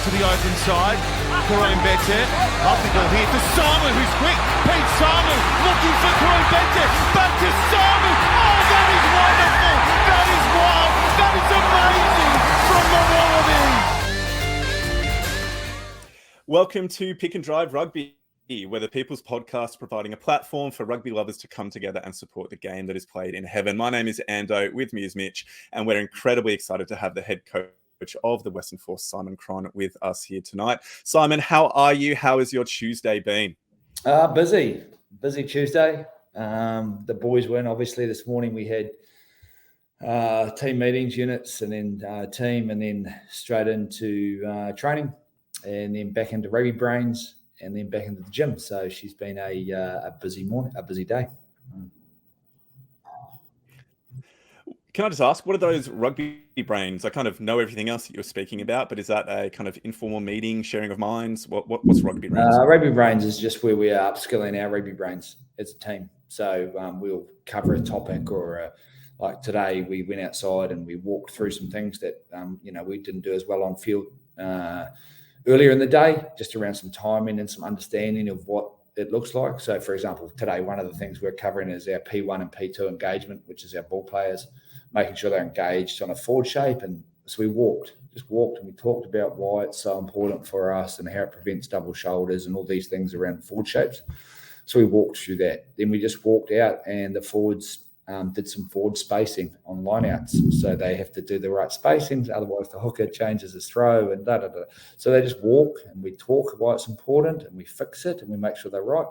to the open side. Karim Bete. Up the ball here to Simon, who's quick. Pete Simon looking for Karim Bete. Back to Simon. Oh, that is wonderful. That is wild. That is amazing from the Wallabies. Welcome to Pick and Drive Rugby, where the People's Podcast providing a platform for rugby lovers to come together and support the game that is played in heaven. My name is Ando, with me is Mitch, and we're incredibly excited to have the head coach of the Western Force, Simon Cron, with us here tonight. Simon, how are you? How has your Tuesday been? Busy Tuesday. The boys went, obviously. This morning we had team meetings, units, and then team, and then straight into training, and then back into rugby brains, and then back into the gym. So she's been a busy morning, a busy day. Can I just ask, what are those rugby brains? I kind of know everything else that you're speaking about, but is that a kind of informal meeting, sharing of minds? What's rugby brains? Rugby brains is just where we are upskilling our rugby brains as a team. So we'll cover a topic, or like today we went outside and we walked through some things that we didn't do as well on field earlier in the day, just around some timing and some understanding of what it looks like. So, for example, today, one of the things we're covering is our P1 and P2 engagement, which is our ball players, making sure they're engaged on a forward shape. And so we just walked, and we talked about why it's so important for us and how it prevents double shoulders and all these things around forward shapes. So we walked through that. Then we just walked out, and the forwards did some forward spacing on lineouts. So they have to do the right spacings, otherwise the hooker changes his throw and da-da-da. So they just walk, and we talk why it's important, and we fix it, and we make sure they're right.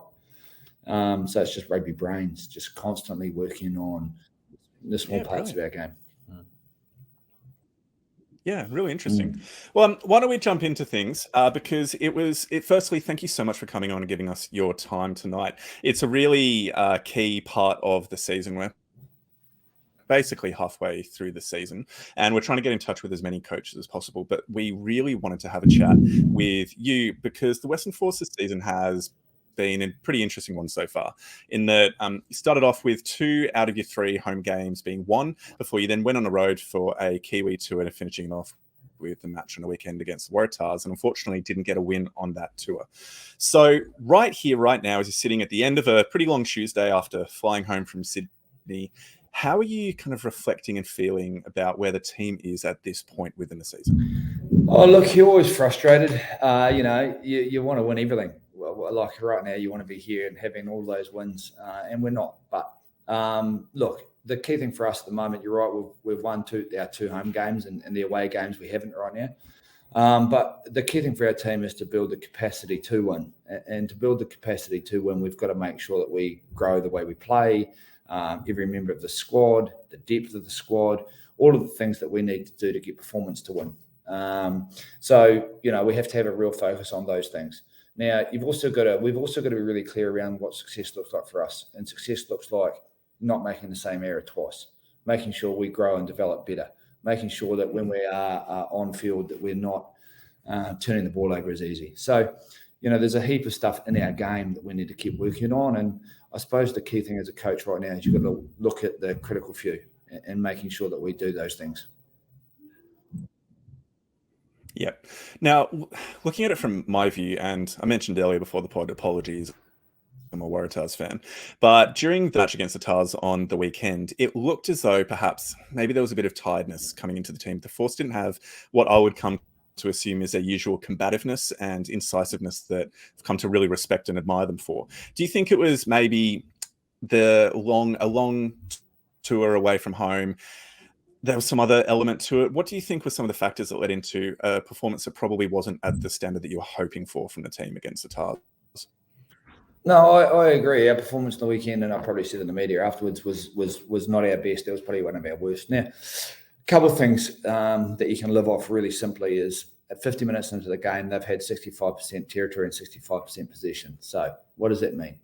So it's just rugby brains, just constantly working on the small parts of our game. Yeah, really interesting. Well, why don't we jump into things? Because firstly, thank you so much for coming on and giving us your time tonight. It's a really key part of the season. We're basically halfway through the season, and we're trying to get in touch with as many coaches as possible. But we really wanted to have a chat with you because the Western Forces season has been a pretty interesting one so far, in that you started off with 2 out of your 3 home games being won before you then went on the road for a Kiwi tour and finishing off with the match on the weekend against the Waratahs, and unfortunately didn't get a win on that tour. So right here, right now, as you're sitting at the end of a pretty long Tuesday after flying home from Sydney, how are you kind of reflecting and feeling about where the team is at this point within the season? Oh, look, you're always frustrated. You want to win everything. Well, like right now, you want to be here and having all those wins, and we're not. But look, the key thing for us at the moment, you're right, we've won our 2 home games, and the away games we haven't right now. But the key thing for our team is to build the capacity to win. And to build the capacity to win, we've got to make sure that we grow the way we play, every member of the squad, the depth of the squad, all of the things that we need to do to get performance to win. So we have to have a real focus on those things. Now, we've also got to be really clear around what success looks like for us. And success looks like not making the same error twice, making sure we grow and develop better, making sure that when we are on field that we're not turning the ball over as easy. So, there's a heap of stuff in our game that we need to keep working on. And I suppose the key thing as a coach right now is you've got to look at the critical few and making sure that we do those things. Yeah. Now, looking at it from my view, and I mentioned earlier before the pod, apologies, I'm a Waratahs fan, but during the match against the Tars on the weekend, it looked as though perhaps maybe there was a bit of tiredness coming into the team. The Force didn't have what I would come to assume is their usual combativeness and incisiveness that I've come to really respect and admire them for. Do you think it was maybe a long tour away from home? There was some other element to it. What do you think were some of the factors that led into a performance that probably wasn't at the standard that you were hoping for from the team against the Tars? No, I agree. Our performance on the weekend, and I probably said in the media afterwards, was not our best. It was probably one of our worst. Now, a couple of things that you can live off really simply is at 50 minutes into the game, they've had 65% territory and 65% possession. So what does that mean?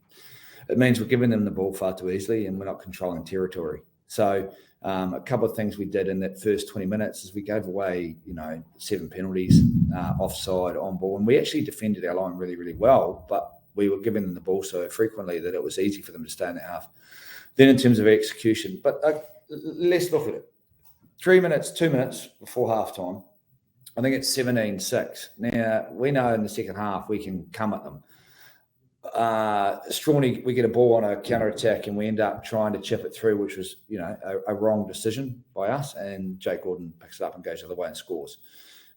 It means we're giving them the ball far too easily and we're not controlling territory. So a couple of things we did in that first 20 minutes is we gave away, 7 penalties, offside, on ball, and we actually defended our line really, really well, but we were giving them the ball so frequently that it was easy for them to stay in the half. Then in terms of execution, but let's look at it. 2 minutes before halftime, I think it's 17-6. Now, we know in the second half we can come at them. Strawny, we get a ball on a counter-attack and we end up trying to chip it through, which was, a wrong decision by us. And Jake Gordon picks it up and goes the other way and scores.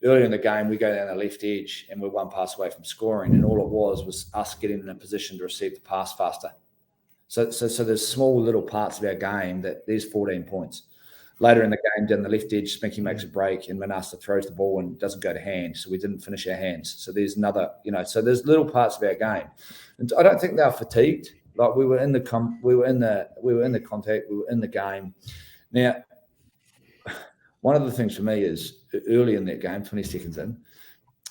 Earlier in the game, we go down the left edge and we're one pass away from scoring. And all it was us getting in a position to receive the pass faster. So there's small little parts of our game that there's 14 points. Later in the game, down the left edge, Spinky makes a break and Manassa throws the ball and doesn't go to hand. So we didn't finish our hands. So there's another, so there's little parts of our game. And I don't think they were fatigued. Like we were in the contact, we were in the game. Now, one of the things for me is early in that game, 20 seconds in,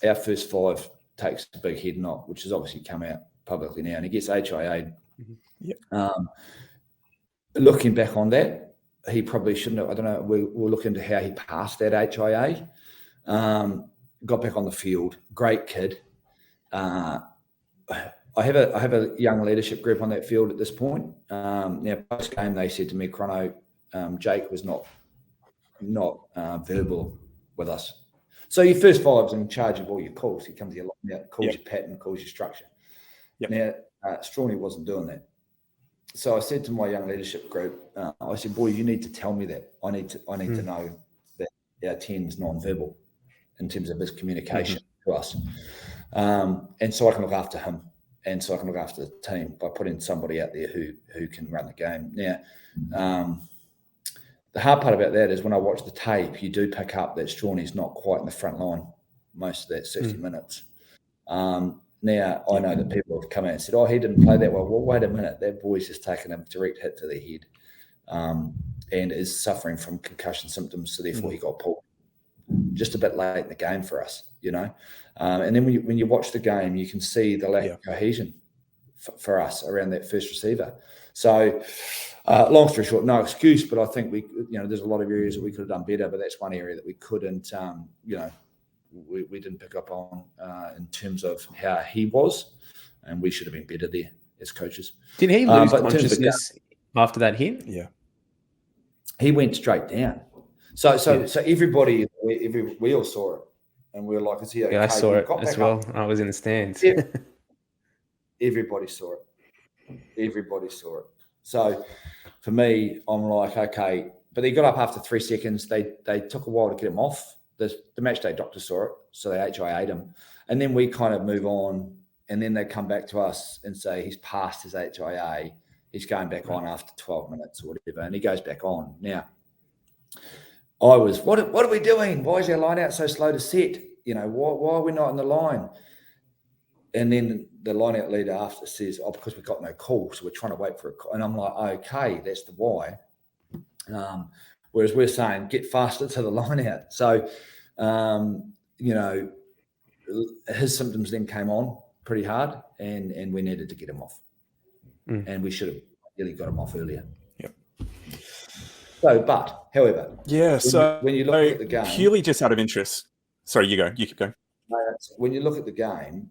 our first 5 takes a big head knock, which has obviously come out publicly now, and he gets HIA'd. Yep. Looking back on that, he probably shouldn't have. I don't know. We'll look into how he passed that HIA. Got back on the field. Great kid. I have a young leadership group on that field at this point. Now, post game, they said to me, Chrono, Jake was not verbal with us. So your first 5's in charge of all your calls. He comes to your line out, calls your pattern, calls your structure. Yep. Now, Strawny wasn't doing that. So I said to my young leadership group, I said, boy, you need to tell me that. I need to know that our 10's non-verbal in terms of his communication to us. And so I can look after him and so I can look after the team by putting somebody out there who can run the game. Now, the hard part about that is when I watch the tape, you do pick up that Strawny's not quite in the front line most of that 60 minutes. Now, I know that people have come out and said, he didn't play that well. Well, wait a minute. That boy's just taken a direct hit to the head and is suffering from concussion symptoms, so therefore he got pulled just a bit late in the game for us, And then when you watch the game, you can see the lack of cohesion for us around that first receiver. So, long story short, no excuse, but I think there's a lot of areas that we could have done better, but that's one area that we couldn't, we didn't pick up on in terms of how he was, and we should have been better there as coaches. Did he lose consciousness after that hit? Yeah, he went straight down. So everybody, we all saw it, and we were like, "Is he okay?" Yeah, I saw it as well. I was in the stands. Everybody saw it. Everybody saw it. So for me, I'm like, okay, but he got up after 3 seconds. They took a while to get him off. The match day doctor saw it, so they HIA'd him. And then we kind of move on, and then they come back to us and say he's passed his HIA. He's going back on after 12 minutes or whatever, and he goes back on. Now, I was, what are we doing? Why is our line out so slow to set? Why are we not in the line? And then the line out leader after says, because we've got no call, so we're trying to wait for a call. And I'm like, okay, that's the why. Whereas we're saying, get faster to the line out. So, his symptoms then came on pretty hard and we needed to get him off. And we should have really got him off earlier. Yep. So, however. Yeah, when you look at the game. Purely just out of interest. Sorry, you go. You keep going. When you look at the game,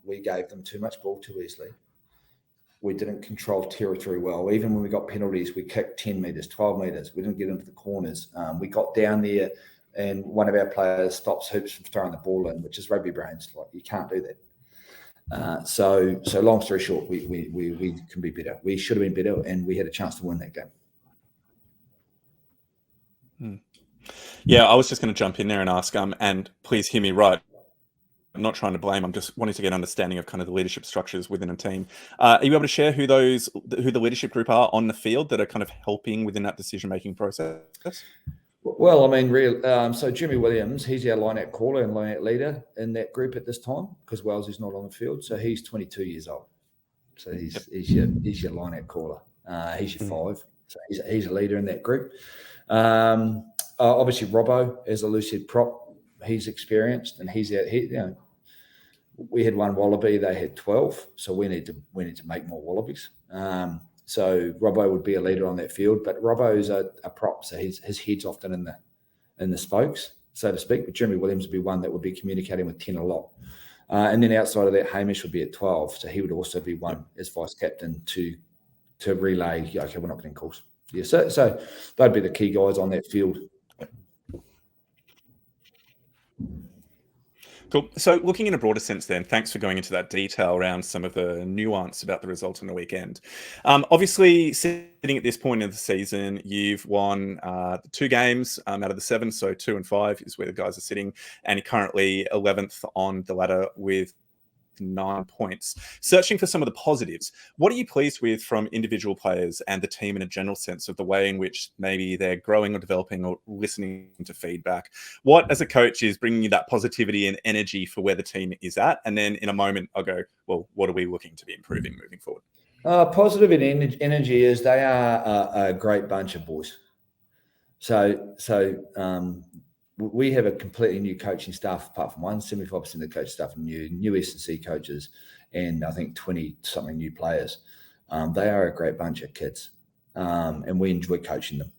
we gave them too much ball too easily. We didn't control territory well. Even when we got penalties, we kicked 10 metres, 12 metres. We didn't get into the corners. We got down there and one of our players stops Hoops from throwing the ball in, which is rugby brains. Like, you can't do that. So long story short, we can be better. We should have been better, and we had a chance to win that game. Yeah, I was just going to jump in there and ask, and please hear me right. I'm not trying to blame. I'm just wanting to get an understanding of kind of the leadership structures within a team. Are you able to share who the leadership group are on the field that are kind of helping within that decision-making process? Well, I mean, so Jimmy Williams, he's our line-out caller and line-out leader in that group at this time because Wells is not on the field. So he's 22 years old. So he's your line-out caller. He's your 5. So he's a leader in that group. Obviously, Robbo is a lucid prop. He's experienced, and we had one wallaby, they had 12, so we need to make more wallabies. So Robbo would be a leader on that field, but Robbo's a prop, so his head's often in the spokes, so to speak. But Jeremy Williams would be one that would be communicating with 10 a lot. And then outside of that, Hamish would be at 12, so he would also be one as vice captain to relay. Okay, we're not getting calls. Yeah, so they'd be the key guys on that field. Cool. So looking in a broader sense then, thanks for going into that detail around some of the nuance about the result on the weekend. Obviously, sitting at this point of the season, you've won 2 games out of the 7, so 2 and 5 is where the guys are sitting, and you're currently 11th on the ladder with 9 points. Searching for some of the positives, what are you pleased with from individual players and the team in a general sense of the way in which maybe they're growing or developing or listening to feedback? What, as a coach, is bringing you that positivity and energy for where the team is at? And then in a moment, I'll go, well, what are we looking to be improving moving forward? Positive and energy is they are a great bunch of boys. So we have a completely new coaching staff, apart from one. 75% of the coaching staff are new S&C coaches, and I think 20-something new players. They are a great bunch of kids, and we enjoy coaching them.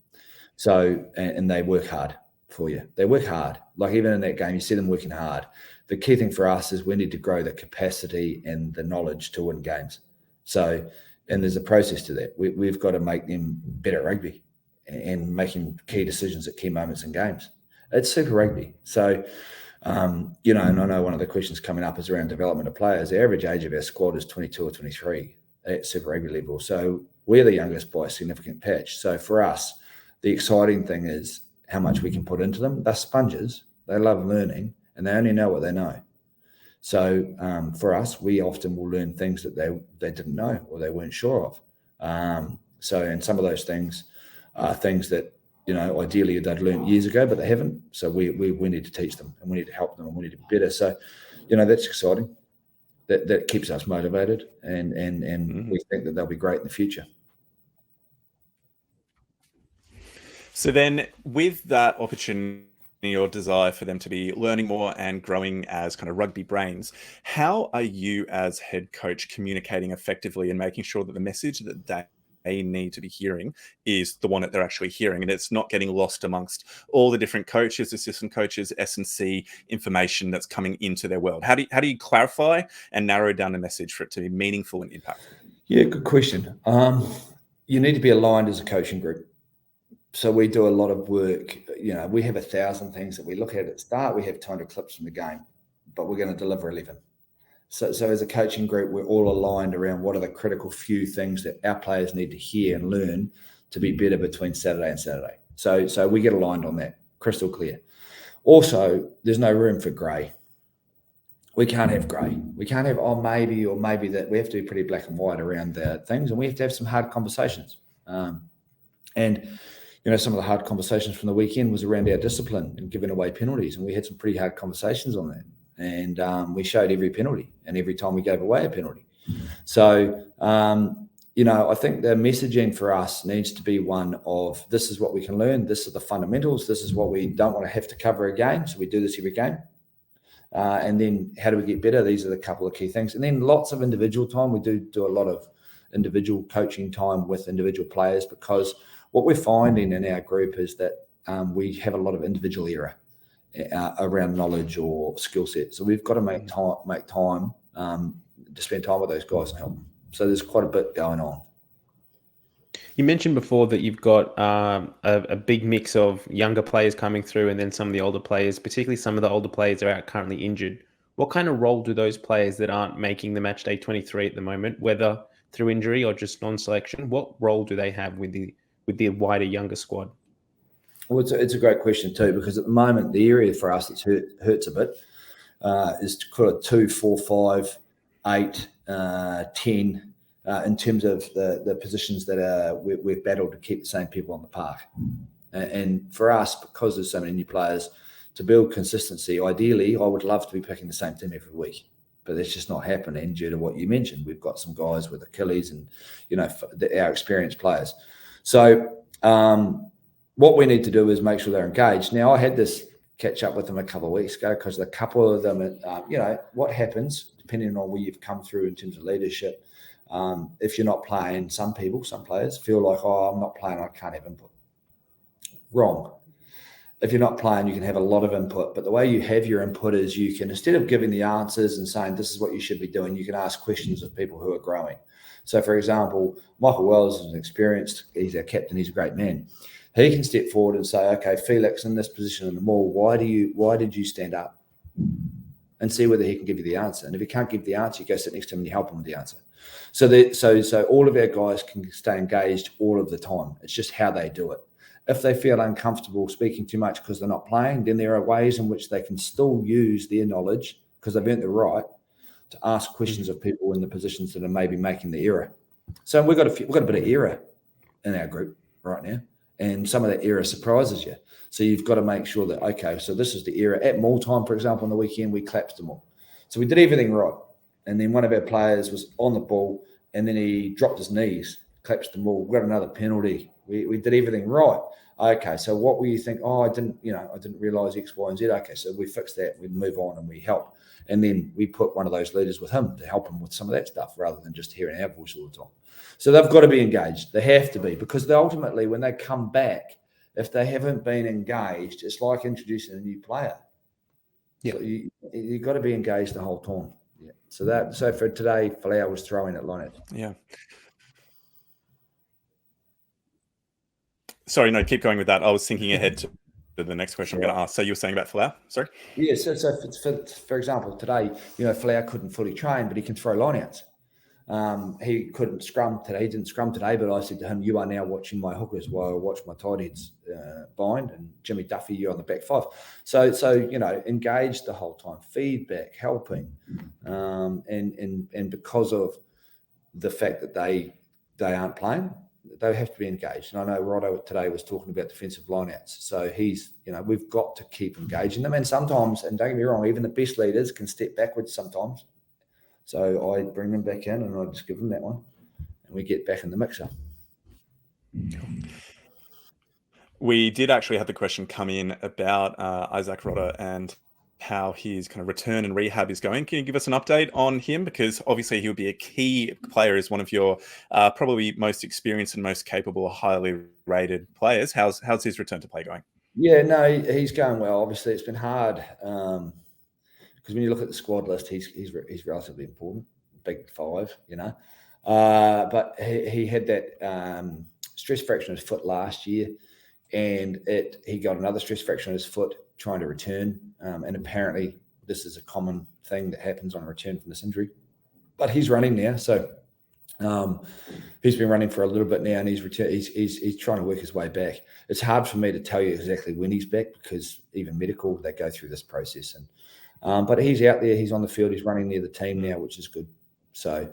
So, and they work hard for you. They work hard. Like even in that game, you see them working hard. The key thing for us is we need to grow the capacity and the knowledge to win games. So, and there's a process to that. We've got to make them better at rugby and making key decisions at key moments in games. It's Super Rugby. So, and I know one of the questions coming up is around development of players. The average age of our squad is 22 or 23 at Super Rugby level. So we're the youngest by a significant patch. So for us, the exciting thing is how much we can put into them. They're sponges. They love learning, and they only know what they know. So for us, we often will learn things that they didn't know or they weren't sure of. And some of those things are things that, ideally they'd learned years ago, but they haven't. So we need to teach them, and we need to help them, and we need to be better. So, that's exciting. That keeps us motivated, and we think that they'll be great in the future. So then, with that opportunity or desire for them to be learning more and growing as kind of rugby brains, how are you as head coach communicating effectively and making sure that the message that they need to be hearing is the one that they're actually hearing, and it's not getting lost amongst all the different coaches, assistant coaches, S&C information that's coming into their world? How do you clarify and narrow down the message for it to be meaningful and impactful? Yeah, good question. You need to be aligned as a coaching group. So we do a lot of work. We have 1,000 things that we look at the start. We have 200 clips from the game, but we're going to deliver 11. So as a coaching group, we're all aligned around what are the critical few things that our players need to hear and learn to be better between Saturday and Saturday. So we get aligned on that, crystal clear. Also, there's no room for grey. We can't have grey. We can't have, maybe or maybe that. We have to be pretty black and white around the things, and we have to have some hard conversations. Some of the hard conversations from the weekend was around our discipline and giving away penalties, and we had some pretty hard conversations on that. And we showed every penalty and every time we gave away a penalty. So, I think the messaging for us needs to be one of, this is what we can learn. This is the fundamentals. This is what we don't want to have to cover again. So we do this every game. And then how do we get better? These are the couple of key things. And then lots of individual time. We do a lot of individual coaching time with individual players, because what we're finding in our group is that we have a lot of individual error around knowledge or skill set. So we've got to make time to spend time with those guys and help them. So there's quite a bit going on. You mentioned before that you've got a big mix of younger players coming through, and then some of the older players, particularly some of the older players are out currently injured. What kind of role do those players that aren't making the match day 23 at the moment, whether through injury or just non-selection, what role do they have with the wider younger squad? Well, it's a great question too, because at the moment the area for us that hurts a bit is kind of 2, 4, 5, 8, 10 in terms of the positions that we've battled to keep the same people on the park. And for us, because there's so many new players, to build consistency, ideally, I would love to be picking the same team every week, but that's just not happening due to what you mentioned. We've got some guys with Achilles and our experienced players. So what we need to do is make sure they're engaged. Now, I had this catch up with them a couple of weeks ago, because a couple of them, what happens, depending on where you've come through in terms of leadership, if you're not playing, some players feel like, I'm not playing, I can't have input. Wrong. If you're not playing, you can have a lot of input, but the way you have your input is you can, instead of giving the answers and saying, this is what you should be doing, you can ask questions of people who are growing. So, for example, Michael Wells is experienced. He's our captain. He's a great man. He can step forward and say, okay, Felix, in this position in the maul, why did you stand up? and see whether he can give you the answer. And if he can't give the answer, you go sit next to him and you help him with the answer. So all of our guys can stay engaged all of the time. It's just how they do it. If they feel uncomfortable speaking too much because they're not playing, then there are ways in which they can still use their knowledge, because they've earned the right to ask questions of people in the positions that are maybe making the error. So we've got a bit of error in our group right now, and some of that error surprises you. So you've got to make sure that, okay, so this is the error. At Maul time, for example, on the weekend, we collapsed them all. So we did everything right. And then one of our players was on the ball, and then he dropped his knees, collapsed them all. We got another penalty. We did everything right. Okay, so what will you think? Oh, I didn't realise X, Y, and Z. Okay, so we fix that. We move on and we help. And then we put one of those leaders with him to help him with some of that stuff, rather than just hearing our voice all the time. So they've got to be engaged. They have to be, because they ultimately, when they come back, if they haven't been engaged, it's like introducing a new player. Yeah. So you've got to be engaged the whole time. Yeah. So for today, Falau was throwing at line. Yeah. Sorry, no, keep going with that. I was thinking ahead to the next question I'm going to ask. So you were saying about Falau? Sorry. Yeah. So for example, today, Falau couldn't fully train, but he can throw lineouts. He couldn't scrum today. He didn't scrum today, but I said to him, "You are now watching my hookers while I watch my tight heads bind, and Jimmy Duffy, you're on the back five." So engaged the whole time, feedback, helping, and because of the fact that they aren't playing, they have to be engaged. And I know Rotto today was talking about defensive lineouts. So we've got to keep engaging them. And sometimes, and don't get me wrong, even the best leaders can step backwards sometimes. So I bring them back in and I just give them that one, and we get back in the mixer. We did actually have the question come in about Isaac Rodder and how his kind of return and rehab is going. Can you give us an update on him? Because obviously he would be a key player, as one of your probably most experienced and most capable, highly rated players. How's his return to play going? Yeah, no, he's going well. Obviously, it's been hard because when you look at the squad list, he's relatively important, big five, But he had that stress fracture in his foot last year, and he got another stress fracture in his foot trying to return. And apparently this is a common thing that happens on return from this injury. But he's running now, so he's been running for a little bit now, and he's trying to work his way back. It's hard for me to tell you exactly when he's back, because even medical, they go through this process. And but he's out there, he's on the field, he's running near the team now, which is good. So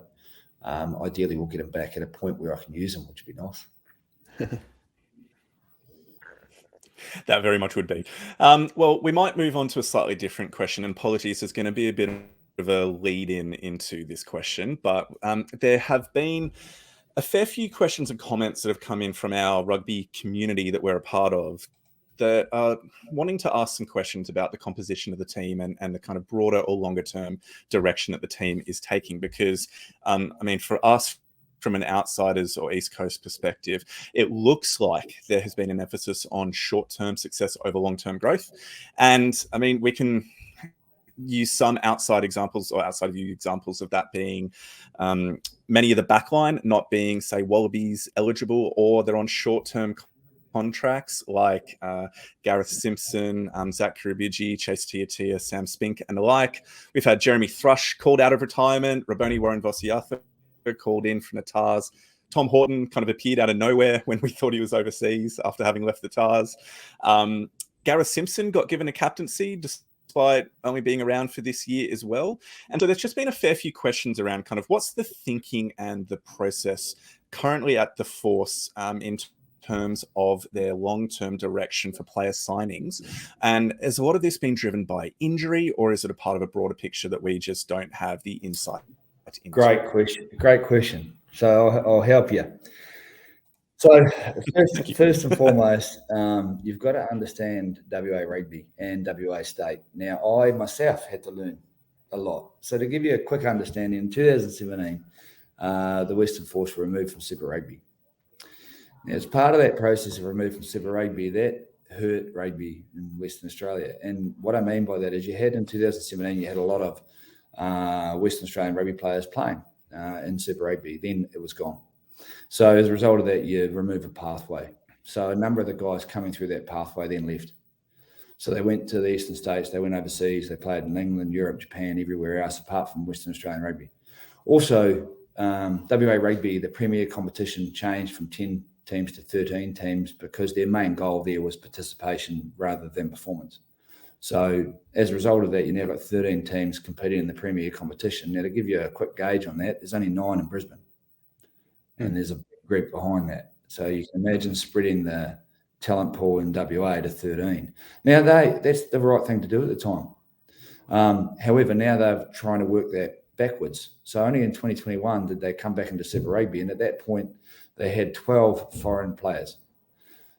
ideally we'll get him back at a point where I can use him, which would be nice. That very much would be. Well, we might move on to a slightly different question, and apologies, there's going to be a bit of a lead into this question, but there have been a fair few questions and comments that have come in from our rugby community that we're a part of, that are wanting to ask some questions about the composition of the team and the kind of broader or longer term direction that the team is taking. Because, for us, from an outsider's or East Coast perspective, it looks like there has been an emphasis on short-term success over long-term growth. And we can use some outside examples or outside of you examples of that being many of the backline not being, say, Wallabies eligible, or they're on short-term contracts like Gareth Simpson, Zach Karibidji, Chase Tiatia, Sam Spink, and the like. We've had Jeremy Thrush called out of retirement, Raboni Warren Vosiatha called in from the Tars. Tom Horton kind of appeared out of nowhere when we thought he was overseas after having left the Tars. Gareth Simpson got given a captaincy despite only being around for this year as well. And so there's just been a fair few questions around kind of what's the thinking and the process currently at the Force in terms of their long-term direction for player signings. And has a lot of this been driven by injury, or is it a part of a broader picture that we just don't have the insight into? Great question. So I'll help you. So first and foremost, you've got to understand WA Rugby and WA State. Now, I myself had to learn a lot. So to give you a quick understanding, in 2017, the Western Force were removed from Super Rugby. Now, as part of that process of removed from Super Rugby, that hurt rugby in Western Australia. And what I mean by that is you had in 2017, you had a lot of Western Australian rugby players playing in Super Rugby. Then it was gone. So as a result of that, you remove a pathway. So a number of the guys coming through that pathway then left. So they went to the eastern states, they went overseas, they played in England, Europe, Japan, everywhere else apart from Western Australian rugby. Also, WA Rugby, the premier competition, changed from 10 teams to 13 teams because their main goal there was participation rather than performance. So as a result of that, you now got 13 teams competing in the premier competition. Now, to give you a quick gauge on that, there's only 9 in Brisbane, and there's a big group behind that. So you can imagine spreading the talent pool in WA to 13. Now, that's the right thing to do at the time. However, now they're trying to work that backwards. So only in 2021 did they come back into Super Rugby, and at that point, they had 12 foreign players.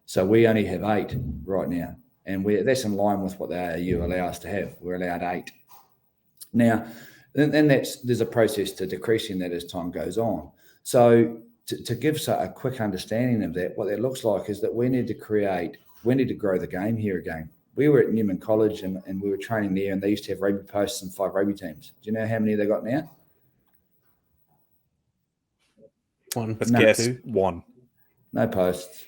So we only have 8 right now. And that's in line with what the AAU allow us to have. We're allowed 8. Now, and there's a process to decreasing that as time goes on. So to give a quick understanding of that, what that looks like is that we need to grow the game here again. We were at Newman College and we were training there, and they used to have rugby posts and 5 rugby teams. Do you know how many they got now? 1. Let's guess 1. No posts.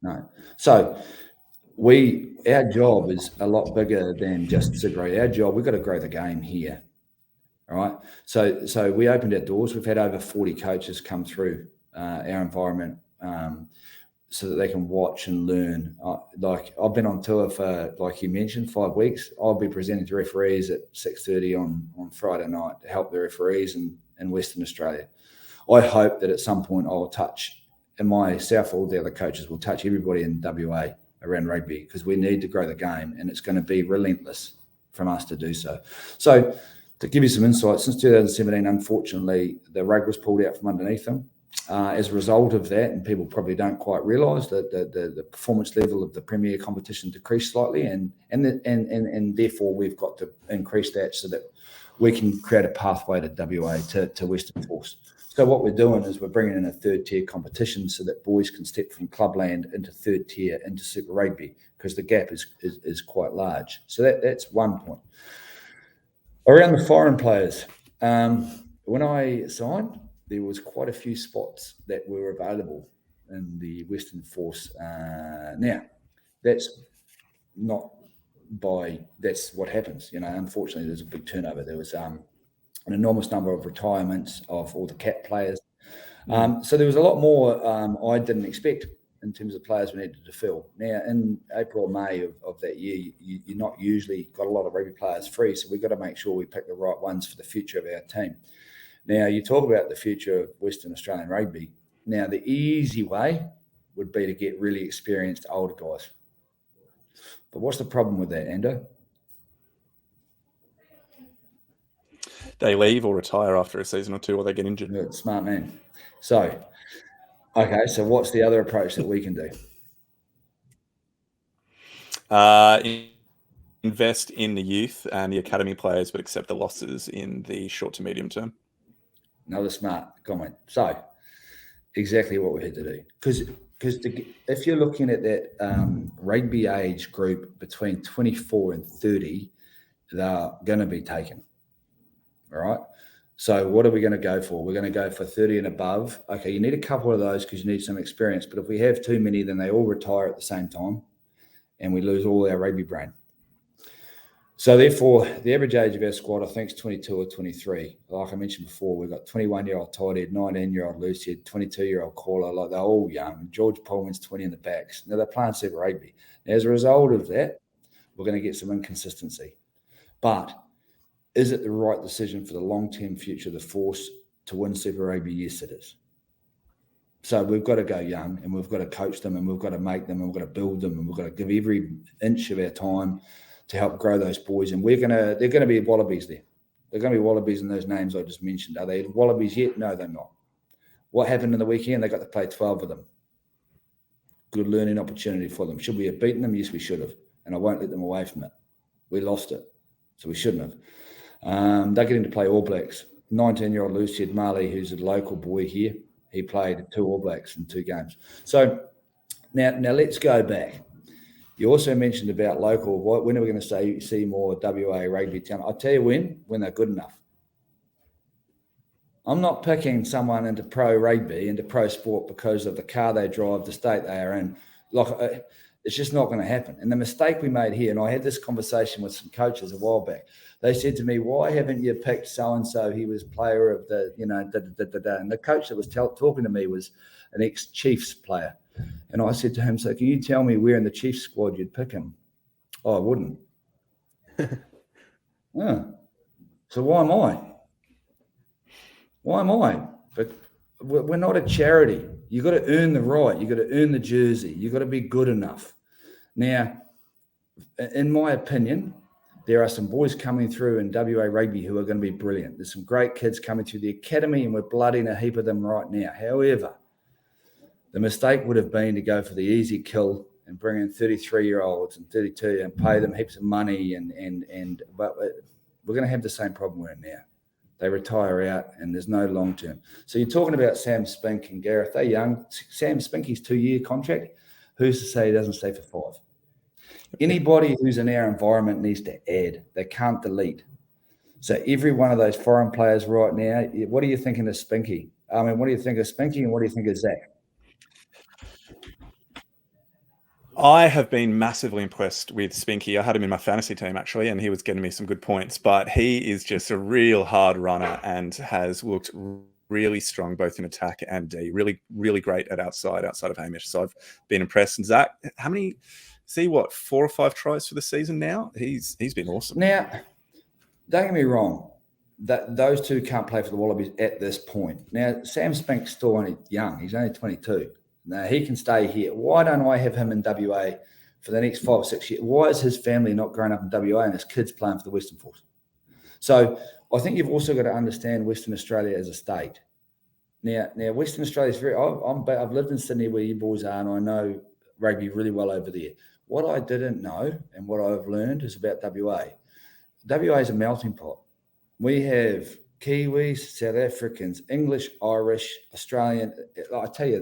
No. So our job is a lot bigger than just Super Rugby. Our job, we've got to grow the game here. All right. So we opened our doors. We've had over 40 coaches come through our environment so that they can watch and learn. Like I've been on tour for, like you mentioned, 5 weeks. I'll be presenting to referees at 6:30 on Friday night to help the referees in Western Australia. I hope that at some point I'll touch, and myself, all the other coaches will touch everybody in WA around rugby, because we need to grow the game, and it's going to be relentless from us to do so. So to give you some insight, since 2017, unfortunately, the rug was pulled out from underneath them. As a result of that, and people probably don't quite realise that the performance level of the premier competition decreased slightly, and therefore we've got to increase that so that we can create a pathway to WA to Western Force. So what we're doing is we're bringing in a 3rd tier competition so that boys can step from clubland into 3rd tier into Super Rugby, because the gap is quite large. So that's one point. Around the foreign players, when I signed, there was quite a few spots that were available in the Western Force. Now, that's what happens. Unfortunately, there's a big turnover. There was an enormous number of retirements of all the cap players. So there was a lot more I didn't expect in terms of players we needed to fill. Now, in April or May of that year, you're not usually got a lot of rugby players free, so we've got to make sure we pick the right ones for the future of our team. Now, you talk about the future of Western Australian rugby. Now, the easy way would be to get really experienced older guys. But what's the problem with that, Ando? They leave or retire after a season or two, or they get injured. Good, smart man. So what's the other approach that we can do? Invest in the youth and the academy players, but accept the losses in the short to medium term. Another smart comment. So exactly what we had to do. Because if you're looking at that rugby age group between 24 and 30, they're going to be taken. All right. So what are we going to go for? We're going to go for 30 and above. Okay, you need a couple of those because you need some experience. But if we have too many, then they all retire at the same time and we lose all our rugby brain. So therefore, the average age of our squad, I think, is 22 or 23. Like I mentioned before, we've got 21-year-old tight head, 19-year-old loose head, 22-year-old caller. Like, they're all young. George Pullman's 20 in the backs. Now, they're playing Super Rugby. Now, as a result of that, we're going to get some inconsistency. But is it the right decision for the long-term future of the Force to win Super Rugby? Yes, it is. So we've got to go young, and we've got to coach them, and we've got to make them, and we've got to build them, and we've got to give every inch of our time to help grow those boys. And they're going to be wallabies there. They're going to be wallabies in those names I just mentioned. Are they wallabies yet? No, they're not. What happened in the weekend? They got to play 12 of them. Good learning opportunity for them. Should we have beaten them? Yes, we should have. And I won't let them away from it. We lost it, so we shouldn't have. They're getting to play All Blacks. 19-year-old Luciad Marley, who's a local boy here, he played 2 All Blacks in 2 games. So now let's go back. You also mentioned about local. When are we going to see more WA rugby talent? I'll tell you when they're good enough. I'm not picking someone into pro rugby, into pro sport because of the car they drive, the state they are in. Like, It's just not going to happen. And the mistake we made here, and I had this conversation with some coaches a while back, they said to me, why haven't you picked so-and-so? He was player of the, And the coach that was talking to me was an ex-Chiefs player. And I said to him, so can you tell me where in the Chiefs squad you'd pick him? Oh, I wouldn't. Yeah. So why am I? Why am I? But we're not a charity. You've got to earn the right. You've got to earn the jersey. You've got to be good enough. Now, in my opinion, there are some boys coming through in WA Rugby who are going to be brilliant. There's some great kids coming through the academy, and we're blooding a heap of them right now. However, the mistake would have been to go for the easy kill and bring in 33-year-olds and 32 and pay them heaps of money. But we're going to have the same problem we're in now. They retire out and there's no long term. So you're talking about Sam Spink and Gareth. They're young. Sam Spinky's 2-year contract. Who's to say he doesn't stay for 5? Anybody who's in our environment needs to add. They can't delete. So every one of those foreign players right now, what are you thinking of Spinky? I mean, what do you think of Spinky and what do you think of Zach? I have been massively impressed with Spinky. I had him in my fantasy team, actually, and he was getting me some good points. But he is just a real hard runner and has looked really strong both in attack and D. Really, really great at outside of Hamish. So I've been impressed. And Zach, how many? See what 4 or 5 tries for the season now? He's been awesome. Now, don't get me wrong. That those two can't play for the Wallabies at this point. Now, Sam Spink's still only young. He's only 22. Now, he can stay here. Why don't I have him in WA for the next 5 or 6 years? Why is his family not growing up in WA and his kids playing for the Western Force? So I think you've also got to understand Western Australia as a state. Now Western Australia is very. I've lived in Sydney where you boys are, and I know rugby really well over there. What I didn't know and what I've learned is about WA. WA is a melting pot. We have Kiwis, South Africans, English, Irish, Australian. I tell you,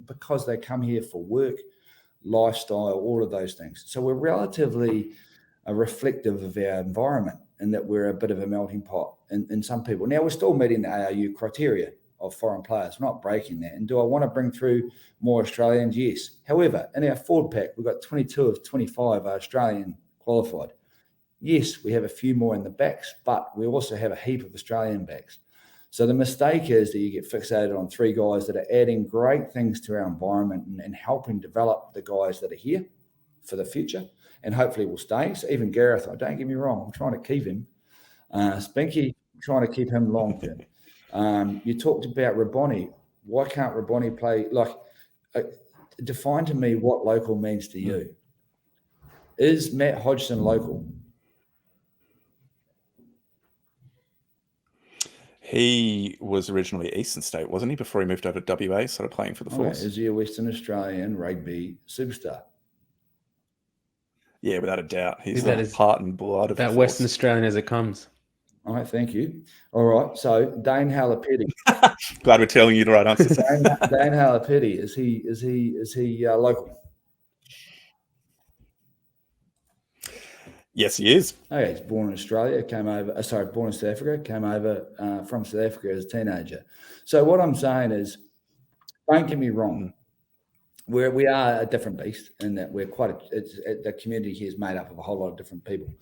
because they come here for work, lifestyle, all of those things. So we're relatively reflective of our environment in that we're a bit of a melting pot in some people. Now, we're still meeting the ARU criteria of foreign players. We're not breaking that. And do I want to bring through more Australians? Yes. However, in our forward pack, we've got 22 of 25 are Australian qualified. Yes, we have a few more in the backs, but we also have a heap of Australian backs. So the mistake is that you get fixated on 3 guys that are adding great things to our environment and helping develop the guys that are here for the future and hopefully will stay. So even Gareth, don't get me wrong, I'm trying to keep him. Spinky, I'm trying to keep him long term. You talked about Raboni. Why can't Raboni play? Define to me what local means to you. Is Matt Hodgson local? He was originally Eastern State, wasn't he? Before he moved over to WA, started playing for the Force. Is he a Western Australian rugby superstar? Yeah, without a doubt. He's like heart and blood of the That Force. Western Australian as it comes. All right, thank you. All right, so Dane Halapeti. Glad we're telling you the right answer. Dane Halapeti, is he local? Yes, he is. Okay, he's born in Australia, born in South Africa, came over from South Africa as a teenager. So what I'm saying is, don't get me wrong, we are a different beast in that we're the community here is made up of a whole lot of different people.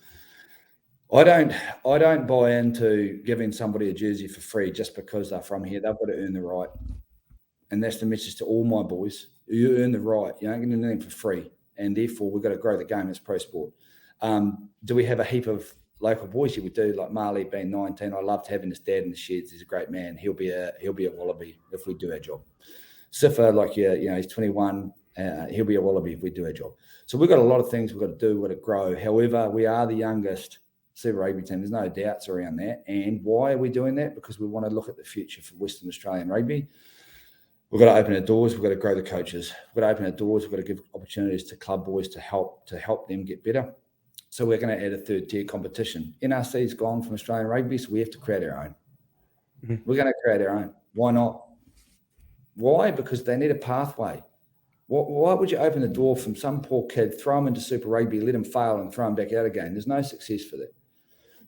I don't buy into giving somebody a jersey for free just because they're from here. They've got to earn the right. And that's the message to all my boys. You earn the right. You don't get anything for free. And therefore, we've got to grow the game as pro sport. Do we have a heap of local boys? Yeah, we do. Like Marley being 19, I loved having his dad in the sheds. He's a great man. He'll be a Wallaby if we do our job. Sifa, he's 21. He'll be a Wallaby if we do our job. So we've got a lot of things we've got to do. We've got to grow. However, we are the youngest Super Rugby team. There's no doubts around that. And why are we doing that? Because we want to look at the future for Western Australian rugby. We've got to open our doors. We've got to grow the coaches. We've got to open our doors. We've got to give opportunities to club boys to help them get better. So we're going to add a 3rd-tier competition. NRC's gone from Australian rugby, so we have to create our own. Mm-hmm. We're going to create our own. Why not? Why? Because they need a pathway. Why would you open the door from some poor kid, throw him into Super Rugby, let him fail and throw him back out again? There's no success for that.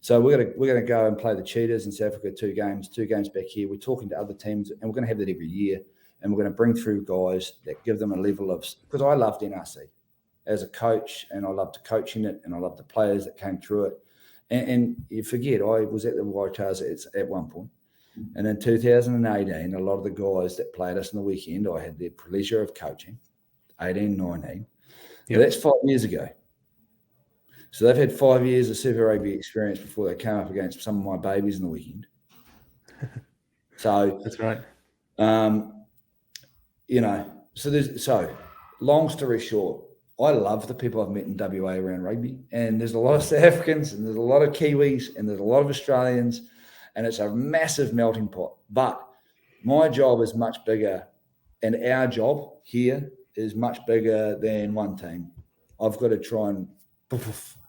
So we're going to go and play the Cheetahs in South Africa 2 games back here. We're talking to other teams, and we're going to have that every year. And we're going to bring through guys that give them a level of – because I loved NRC. as a coach, and I loved coaching it, and I loved the players that came through it. And you forget, I was at the Waratahs at one point. And in 2018, a lot of the guys that played us on the weekend, I had the pleasure of coaching, 18, 19. Yep. That's 5 years ago. So they've had 5 years of Super Rugby experience before they came up against some of my babies in the weekend. So that's right. So long story short, I love the people I've met in WA around rugby, and there's a lot of South Africans, and there's a lot of Kiwis, and there's a lot of Australians, and it's a massive melting pot. But my job is much bigger, and our job here is much bigger than one team. I've got to try and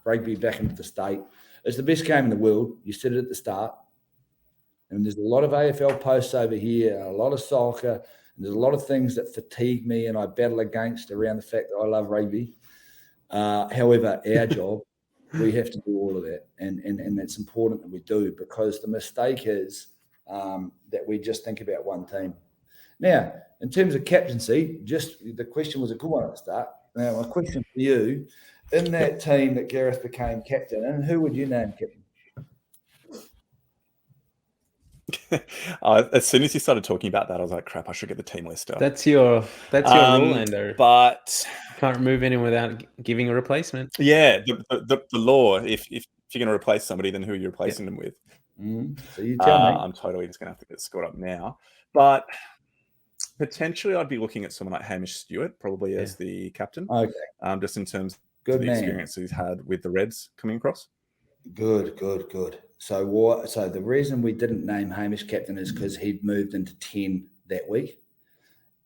rugby back into the state. It's the best game in the world. You said it at the start. And there's a lot of AFL posts over here, and a lot of soccer, and there's a lot of things that fatigue me and I battle against around the fact that I love rugby. However, our job, we have to do all of that. And it's important that we do, because the mistake is that we just think about one team. Now, in terms of captaincy, the question was a good one at the start. Now, my question for you, in that team that Gareth became captain, and who would you name captain? As soon as you started talking about that, I was like, "Crap! I should get the team list up." That's your rule, Ando. But you can't remove anyone without giving a replacement. Yeah, the law. If you're going to replace somebody, then who are you replacing them with? So you tell me. I'm totally just going to have to get scored up now. But potentially, I'd be looking at someone like Hamish Stewart, probably as the captain. Okay. Just in terms of the experience he's had with the Reds coming across. Good. So the reason we didn't name Hamish captain is because he'd moved into 10 that week.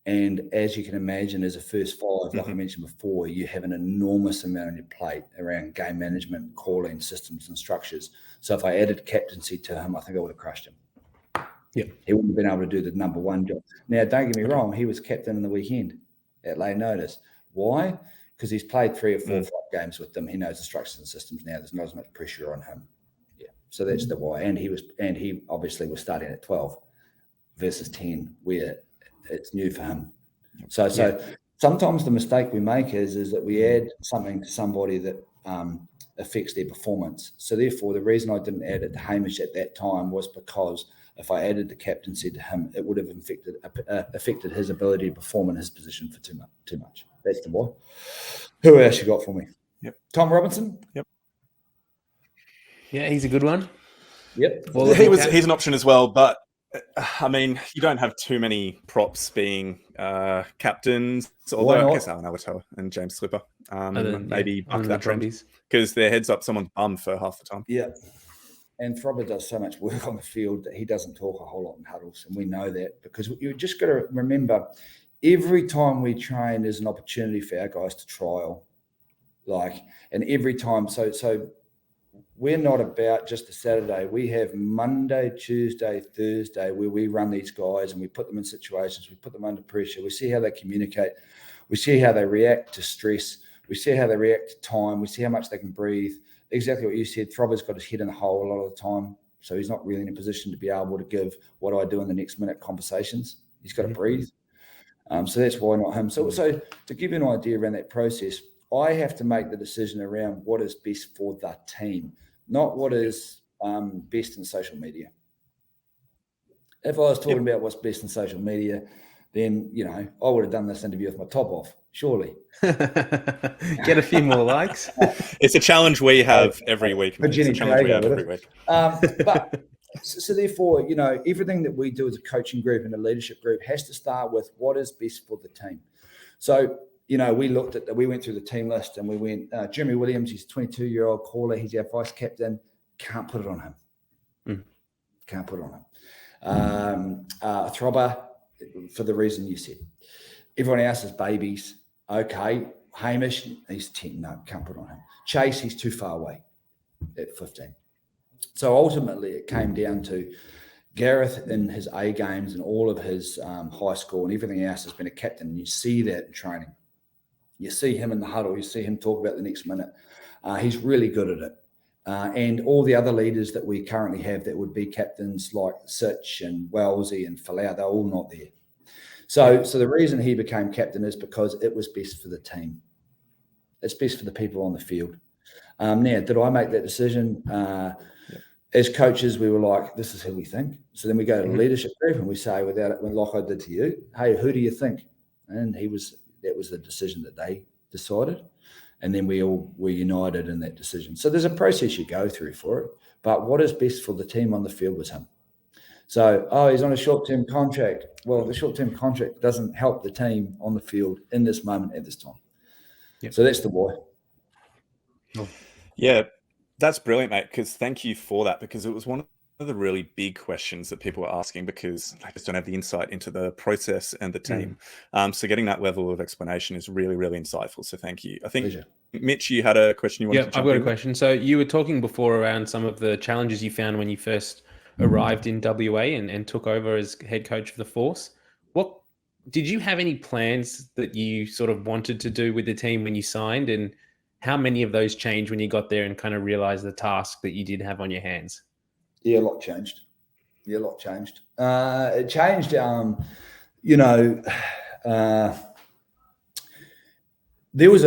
And as you can imagine, as a first five, like I mentioned before, you have an enormous amount on your plate around game management, calling, systems and structures. So if I added captaincy to him, I think I would have crushed him. Yeah. He wouldn't have been able to do the number one job. Now, don't get me wrong, he was captain in the weekend at late notice. Why? Because he's played 3 or 4 or 5 games with them. He knows the structures and systems now. There's not as much pressure on him. Yeah. So that's the why. And he obviously was starting at 12 versus 10, where it's new for him. So sometimes the mistake we make is that we add something to somebody that affects their performance. So therefore, the reason I didn't add it to Hamish at that time was because if I added the captaincy to him, it would have affected his ability to perform in his position for too much. That's the why. Who else you got for me? Yep. Tom Robinson? Yep. Yeah, he's a good one. Yep. Well, he's an option as well, but I mean, you don't have too many props being captains. Although I guess Alan Awatoa and James Slipper, maybe buck that trend, because their heads up someone's bum for half the time. Yeah. And Throbber does so much work on the field that he doesn't talk a whole lot in huddles, and we know that, because you just got to remember, every time we train, there's an opportunity for our guys to trial, and every time. So we're not about just a Saturday. We have Monday, Tuesday, Thursday, where we run these guys and we put them in situations, we put them under pressure, we see how they communicate, we see how they react to stress, we see how they react to time, we see how much they can breathe. Exactly what you said. Throbber's got his head in the hole a lot of the time, so he's not really in a position to be able to give what I do in the next minute conversations. He's got to breathe. So that's why not him. So to give you an idea around that process, I have to make the decision around what is best for the team, not what is best in social media. If I was talking about what's best in social media, then, I would have done this interview with my top off, surely. Get a few more likes. It's a challenge we have every week. But so therefore, everything that we do as a coaching group and a leadership group has to start with what is best for the team. So, we went through the team list and we went, Jeremy Williams, he's a 22-year-old caller. He's our vice captain. Can't put it on him. Can't put it on him. Throbber, for the reason you said. Everyone else is babies. Okay. Hamish, he's 10. No, can't put it on him. Chase, he's too far away at 15. So ultimately it came down to Gareth in his A games and all of his high school and everything else has been a captain. And you see that in training. You see him in the huddle. You see him talk about the next minute. He's really good at it. And all the other leaders that we currently have that would be captains like Sitch and Wellesley and Falau, they're all not there. So the reason he became captain is because it was best for the team. It's best for the people on the field. Now, did I make that decision? As coaches, we were like, this is who we think. So then we go to the leadership group and we say, without it, like I did to you, hey, who do you think? And that was the decision that they decided. And then we all were united in that decision. So there's a process you go through for it. But what is best for the team on the field was him. So, he's on a short-term contract. Well, the short-term contract doesn't help the team on the field in this moment at this time. Yep. So that's the why. Yeah, that's brilliant, mate, because thank you for that, because it was one of the really big questions that people were asking because they just don't have the insight into the process and the team. So getting that level of explanation is really, really insightful. So thank you. I think, Mitch, you had a question you wanted to jump in. I've got a question. So you were talking before around some of the challenges you found when you first arrived in WA and took over as head coach of the Force. What did you have any plans that you sort of wanted to do with the team when you signed, and how many of those changed when you got there and kind of realized the task that you did have on your hands? Yeah, a lot changed. It changed, there was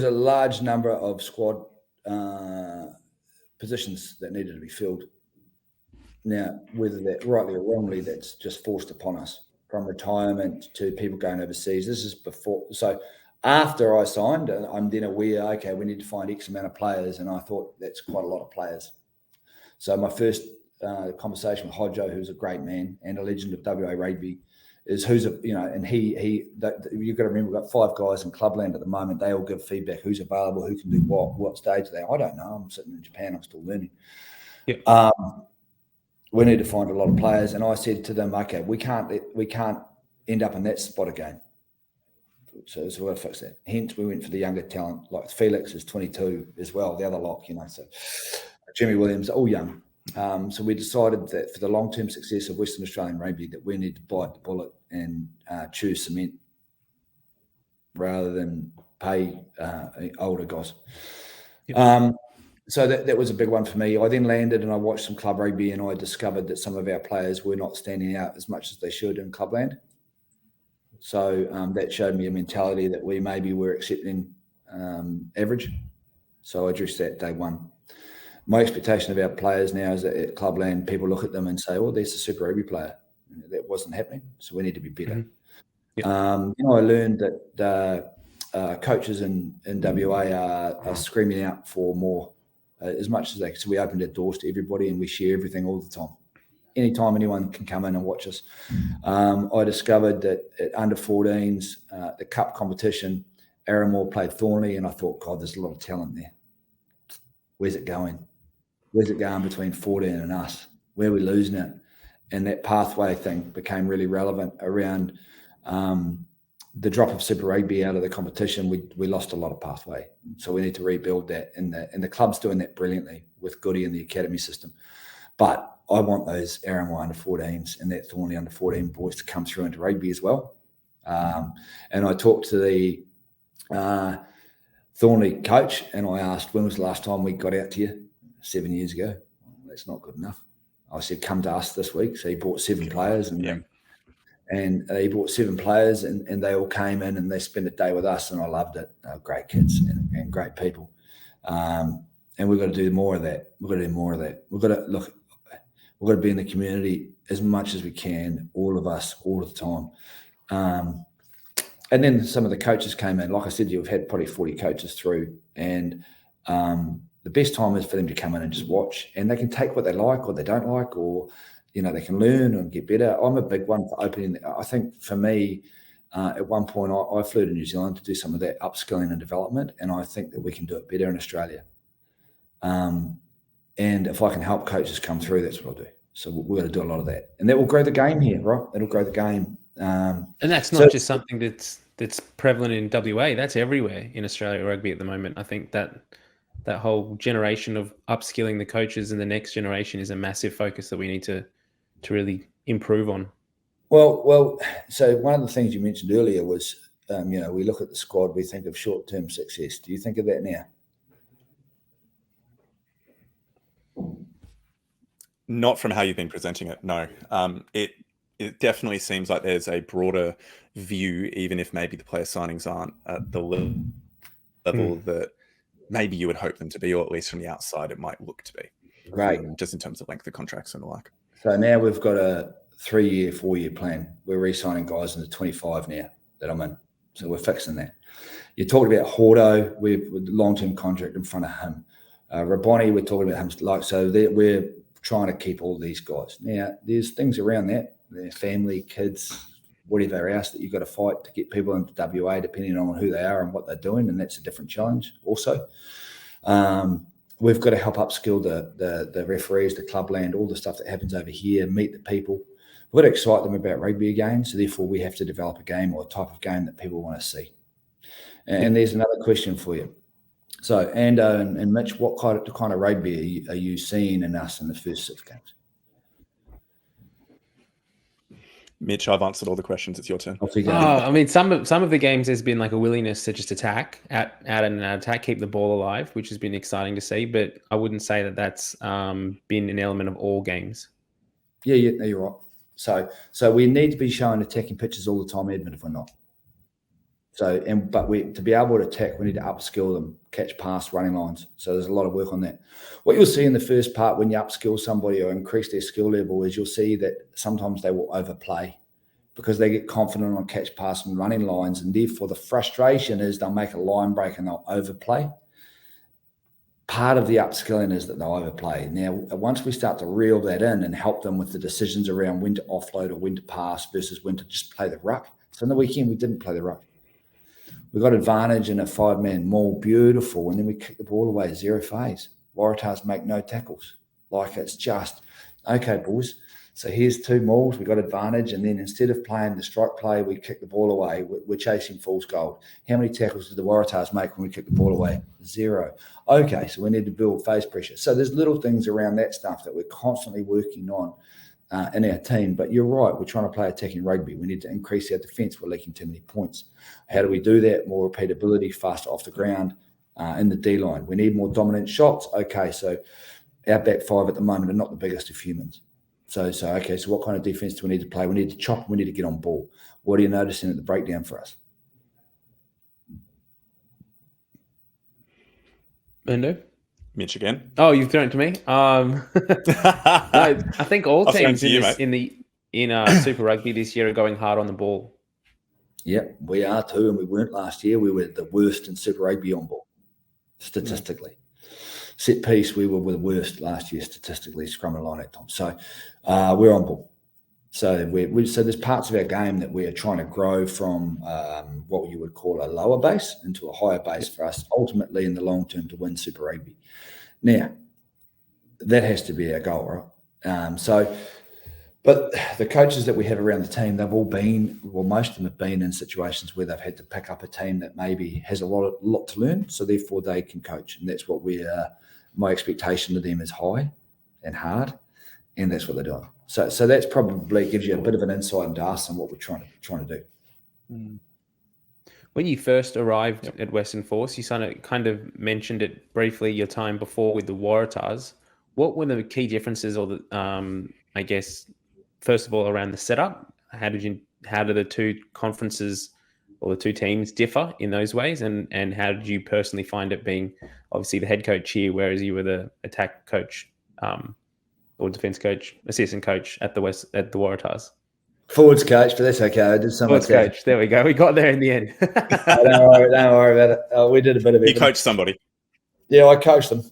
a large number of squad positions that needed to be filled. Now, whether that rightly or wrongly, that's just forced upon us, from retirement to people going overseas. This is before. So after I signed, I'm then aware, okay, we need to find X amount of players. And I thought that's quite a lot of players. So my first conversation with Hodjo, who's a great man and a legend of WA Rugby, is and you've got to remember, we've got 5 guys in Clubland at the moment. They all give feedback, who's available, who can do what stage are they. I don't know. I'm sitting in Japan. I'm still learning. Yep. We need to find a lot of players. And I said to them, okay, we can't end up in that spot again. So we've got to fix that. Hence, we went for the younger talent, like Felix is 22 as well, the other lock, so Jimmy Williams, all young. So we decided that for the long-term success of Western Australian rugby, that we need to bite the bullet and choose cement rather than pay older guys. Yep. So that was a big one for me. I then landed and I watched some club rugby, and I discovered that some of our players were not standing out as much as they should in Clubland. So that showed me a mentality that we maybe were accepting average. So I addressed that day one. My expectation of our players now is that at Clubland, people look at them and say, "Oh, there's a Super Rugby player." That wasn't happening, so we need to be better. Yep. I learned that coaches in WA are screaming out for more as much as they can. So we opened our doors to everybody, and we share everything all the time. Anytime anyone can come in and watch us. I discovered that at under 14s, the cup competition, Arrowmore played Thornley, and I thought, God, there's a lot of talent there. Where's it going? Where's it going between 14 and us? Where are we losing it? And that pathway thing became really relevant around the drop of Super Rugby out of the competition. We lost a lot of pathway. So we need to rebuild that. And the club's doing that brilliantly with Goody and the academy system. But I want those Arrowmore under 14s and that Thornley under 14 boys to come through into rugby as well. And I talked to the Thornley coach, and I asked, when was the last time we got out to you? 7 years ago. Well, that's not good enough. I said, come to us this week. So he brought 7 players, and he brought 7 players, and they all came in and they spent a day with us, and I loved it. They were great kids and great people. And we've got to do more of that. We've got to do more of that. We've got to be in the community as much as we can, all of us, all of the time. And then some of the coaches came in. Like I said, you've had probably 40 coaches through, and the best time is for them to come in and just watch, and they can take what they like or they don't like, or they can learn and get better. I'm a big one for opening. I think for me, at one point, I flew to New Zealand to do some of that upskilling and development, and I think that we can do it better in Australia. And if I can help coaches come through, that's what I'll do. So we're going to do a lot of that, and that will grow the game here, right? It'll grow the game. And that's not just something that's prevalent in WA. That's everywhere in Australia rugby at the moment. I think that whole generation of upskilling the coaches in the next generation is a massive focus that we need to really improve on. Well, so one of the things you mentioned earlier was, we look at the squad, we think of short-term success. Do you think of that now? Not from how you've been presenting it, no. It definitely seems like there's a broader view, even if maybe the player signings aren't at the level level that maybe you would hope them to be, or at least from the outside it might look to be. Great. Just in terms of length of contracts and the like. So now we've got a 3-year, 4-year plan. We're re-signing guys into 25 now that I'm in. So we're fixing that. You talked about Hordo, with long-term contract in front of him. Raboni, we're talking about him. We're trying to keep all these guys. Now, there's things around that, their family, kids, whatever else that you've got to fight to get people into WA, depending on who they are and what they're doing, and that's a different challenge also. We've got to help upskill the referees, the clubland, all the stuff that happens over here, meet the people. We've got to excite them about rugby again, so therefore we have to develop a game or a type of game that people want to see. And there's another question for you. So, Ando and Mitch, what kind of rugby are you seeing in us in the first 6 games? Mitch, I've answered all the questions. It's your turn. I mean, some of the games there's been like a willingness to just attack, out and attack, keep the ball alive, which has been exciting to see. But I wouldn't say that that's been an element of all games. Yeah, you're right. So we need to be showing attacking pitches all the time, even if we're not. But to be able to attack, we need to upskill them, catch pass, running lines. So there's a lot of work on that. What you'll see in the first part when you upskill somebody or increase their skill level is you'll see that sometimes they will overplay because they get confident on catch pass and running lines, and therefore the frustration is they'll make a line break and they'll overplay. Part of the upskilling is that they'll overplay. Now, once we start to reel that in and help them with the decisions around when to offload or when to pass versus when to just play the ruck. So on the weekend, we didn't play the ruck. We got advantage in a 5-man maul, beautiful, and then we kick the ball away, 0 phase. Waratahs make no tackles. Like, it's just, okay, boys, so here's 2 mauls, we got advantage, and then instead of playing the strike play, we kick the ball away. We're chasing fool's gold. How many tackles did the Waratahs make when we kick the ball away? 0. Okay, so we need to build phase pressure. So there's little things around that stuff that we're constantly working on in our team. But you're right, we're trying to play attacking rugby. We need to increase our defence. We're leaking too many points. How do we do that? More repeatability, faster off the ground in the D-line. We need more dominant shots. Okay, so our back 5 at the moment are not the biggest of humans. So what kind of defence do we need to play? We need to chop, we need to get on ball. What are you noticing at the breakdown for us? Ando? Mitch again. Oh, you've thrown it to me. No, I think all teams in Super Rugby this year are going hard on the ball. Yep, we are too, and we weren't last year. We were the worst in Super Rugby on ball, statistically. Set piece, we were the worst last year statistically, scrum and line at times. So we're on ball. So so there's parts of our game that we're trying to grow from what you would call a lower base into a higher base for us, ultimately in the long term to win Super Rugby. Now, that has to be our goal, right? But the coaches that we have around the team, they've all been, well, most of them have been in situations where they've had to pick up a team that maybe has a lot to learn, so therefore they can coach. And that's what my expectation of them is high and hard, and that's what they're doing. So that's probably gives you a bit of an insight into us and what we're trying to do. When you first arrived at Western Force, you kind of mentioned it briefly your time before with the Waratahs. What were the key differences, or the I guess first of all around the setup? How did the 2 conferences or the 2 teams differ in those ways, and how did you personally find it being obviously the head coach here, whereas you were the attack coach or defense coach, assistant coach at the Waratahs? Forwards coach, but that's okay. I did some forwards coach. There we go. We got there in the end. Don't worry about it. We did a bit of it. You coached somebody. Yeah, I coached them.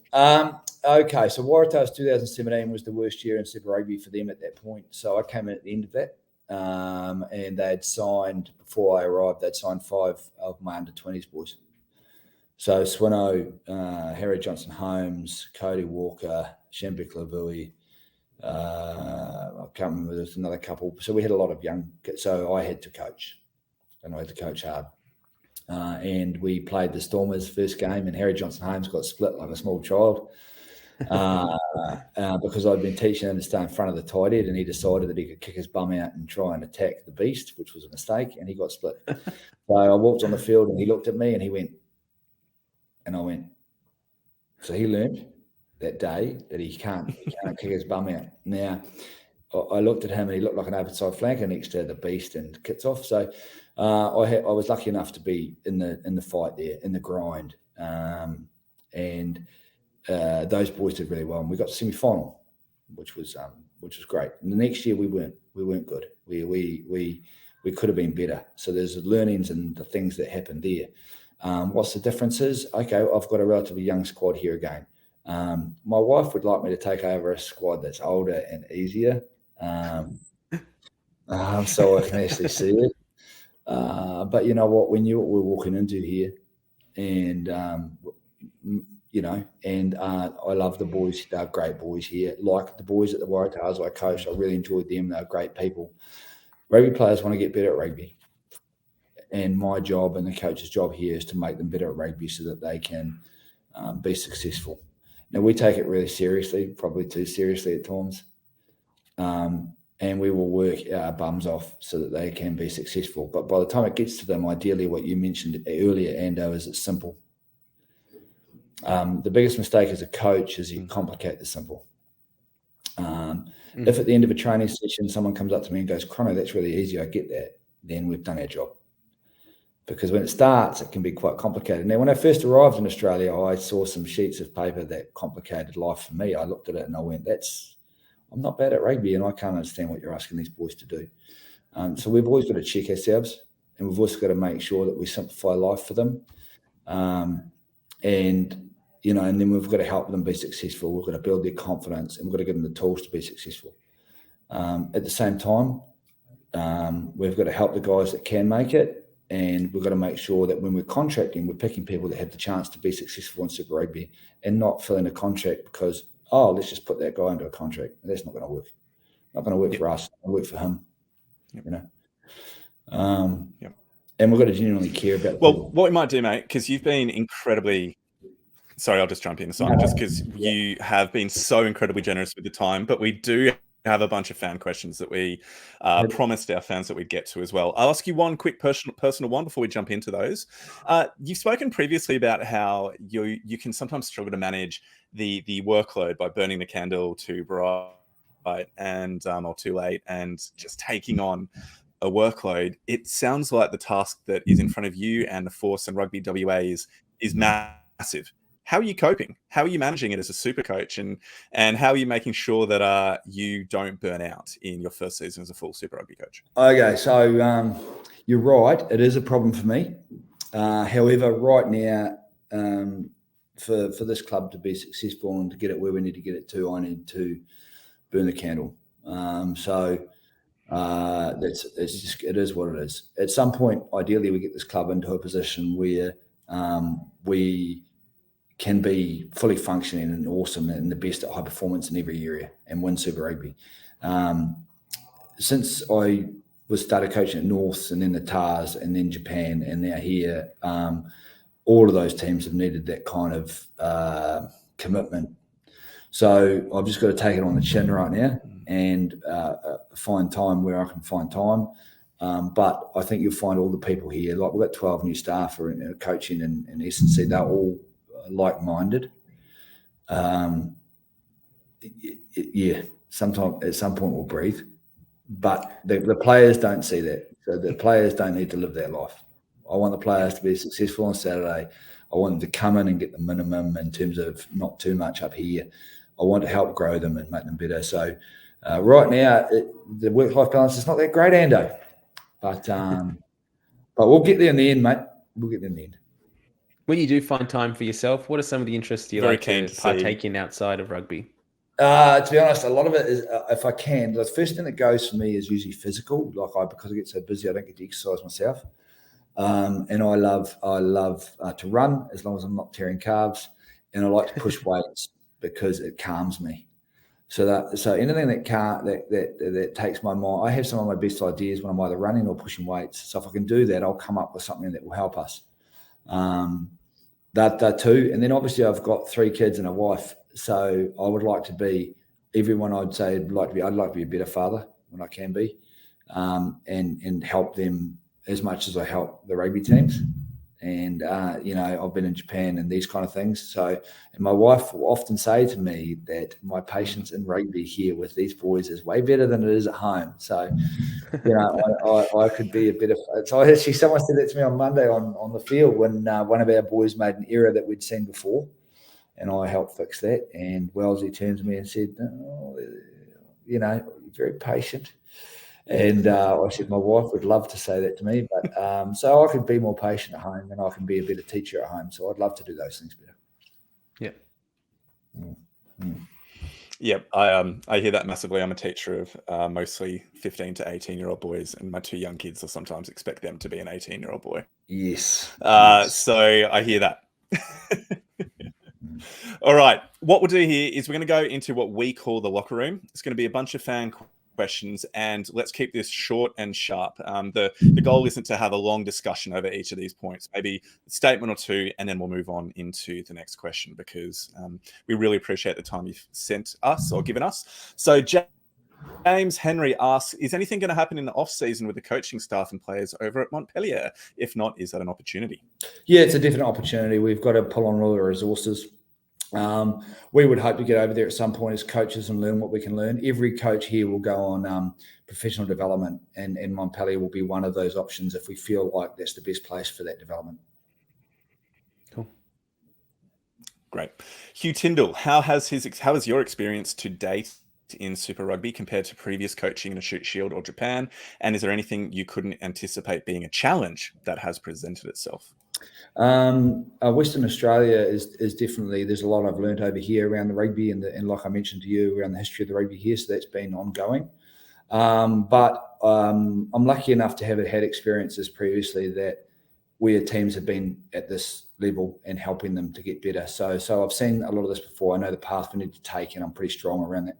Okay, so Waratahs 2017 was the worst year in Super Rugby for them at that point. So I came in at the end of that, and they'd signed, before I arrived, they'd signed 5 of my under-20s boys. So Swino, Harry Johnson-Holmes, Cody Walker, Shambik Lavui, I can't remember, there's another couple. So we had a lot of young kids. So I had to coach, and I had to coach hard. And we played the Stormers first game, and Harry Johnson-Holmes got split like a small child because I'd been teaching him to stay in front of the tight end, and he decided that he could kick his bum out and try and attack the beast, which was a mistake, and he got split. So I walked on the field, and he looked at me, and he went, and I went. So he learned that day that he can't kick his bum out. Now, I looked at him and he looked like an open-side flanker next to the Beast and Kitsoff. So I was lucky enough to be in the fight there, in the grind, and those boys did really well. And we got to semi-final, which was great. And the next year we weren't good. We could have been better. So there's the learnings and the things that happened there. What's the differences? Okay, I've got a relatively young squad here again. My wife would like me to take over a squad that's older and easier, so I can actually see it. But you know what? We knew what we were walking into here, and I love the boys. They're great boys here. Like the boys at the Waratahs I coached, I really enjoyed them. They're great people. Rugby players want to get better at rugby. And my job and the coach's job here is to make them better at rugby so that they can be successful. Now, we take it really seriously, probably too seriously at times. And we will work our bums off so that they can be successful. But by the time it gets to them, ideally what you mentioned earlier, Ando, is it's simple. The biggest mistake as a coach is you complicate the simple. If at the end of a training session, someone comes up to me and goes, Chrono, that's really easy, I get that, then we've done our job. Because when it starts, it can be quite complicated. Now, when I first arrived in Australia, I saw some sheets of paper that complicated life for me. I looked at it and I went, I'm not bad at rugby and I can't understand what you're asking these boys to do. So we've always got to check ourselves, and we've also got to make sure that we simplify life for them. And then we've got to help them be successful. We've got to build their confidence, and we've got to give them the tools to be successful. At the same time, we've got to help the guys that can make it. And we've got to make sure that when we're contracting, we're picking people that have the chance to be successful in Super Rugby and not fill in a contract because, let's just put that guy into a contract. That's not going to work. Not going to work for us. It's going to work for him. And we've got to genuinely care about people. What we might do, mate, because you've been incredibly... Sorry, I'll just jump in, Simon, just because you have been so incredibly generous with the time, but we do have a bunch of fan questions that we promised our fans that we'd get to as well. I'll ask you one quick personal one before we jump into those. You've spoken previously about how you can sometimes struggle to manage the workload by burning the candle too bright and or too late and just taking on a workload. It sounds like the task that is in front of you and the Force and Rugby WA is massive. How are you coping? How are you managing it as a super coach? And how are you making sure that you don't burn out in your first season as a full Super Rugby coach? Okay, so you're right. It is a problem for me. However, right now, for this club to be successful and to get it where we need to get it to, I need to burn the candle. It is what it is. At some point, ideally, we get this club into a position where we can be fully functioning and awesome and the best at high performance in every area and win Super Rugby. Since I started coaching at Norths and then the Tars and then Japan and now here, all of those teams have needed that kind of commitment. So I've just got to take it on the chin right now and find time where I can find time. But I think you'll find all the people here, like we've got 12 new staff who are coaching in S&C, they're all like-minded. Sometime at some point we'll breathe, but the players don't see that. So the players don't need to live that life. I want the players to be successful on Saturday. I want them to come in and get the minimum in terms of not too much up here. I want to help grow them and make them better. So right now, the work-life balance is not that great, Ando, but we'll get there in the end, mate. We'll get there in the end. When you do find time for yourself, what are some of the interests you like to partake in outside of rugby? To be honest, a lot of it is, if I can, the first thing that goes for me is usually physical. Because I get so busy, I don't get to exercise myself. And I love to run as long as I'm not tearing calves. And I like to push weights because it calms me. So anything that takes my mind, I have some of my best ideas when I'm either running or pushing weights. So if I can do that, I'll come up with something that will help us. That too. And then obviously I've got 3 kids and a wife. So I would like to be everyone. I'd like to be a better father when I can be, and help them as much as I help the rugby teams. And, I've been in Japan and these kind of things. So, and my wife will often say to me that my patience in rugby here with these boys is way better than it is at home. So, I could be a bit of. So actually, someone said that to me on Monday on the field when one of our boys made an error that we'd seen before, and I helped fix that. And Wellesley turned to me and said, you're very patient. And I said, my wife would love to say that to me, but so I could be more patient at home and I can be a better teacher at home. So I'd love to do those things better. Yeah. Yep, I hear that massively. I'm a teacher of mostly 15 to 18-year-old boys, and my two young kids will sometimes expect them to be an 18-year-old boy. Yes. So I hear that. All right, what we'll do here is we're going to go into what we call the locker room. It's going to be a bunch of fan questions, and let's keep this short and sharp. The goal isn't to have a long discussion over each of these points, maybe a statement or two, and then we'll move on into the next question because we really appreciate the time you've sent us or given us. So James Henry asks, is anything going to happen in the off season with the coaching staff and players over at Montpellier? If not, is that an opportunity? Yeah, it's a different opportunity. We've got to pull on all the resources. We would hope to get over there at some point as coaches and learn what we can learn. Every coach here will go on professional development, and Montpellier will be one of those options if we feel like that's the best place for that development. Cool. Great. Hugh Tyndall, how has your experience to date in Super Rugby compared to previous coaching in a Shoot Shield or Japan? And is there anything you couldn't anticipate being a challenge that has presented itself? Western Australia is definitely, there's a lot I've learned over here around the rugby and like I mentioned to you around the history of the rugby here, so that's been ongoing. But I'm lucky enough to have had experiences previously that where teams have been at this level and helping them to get better. So I've seen a lot of this before. I know the path we need to take, and I'm pretty strong around that.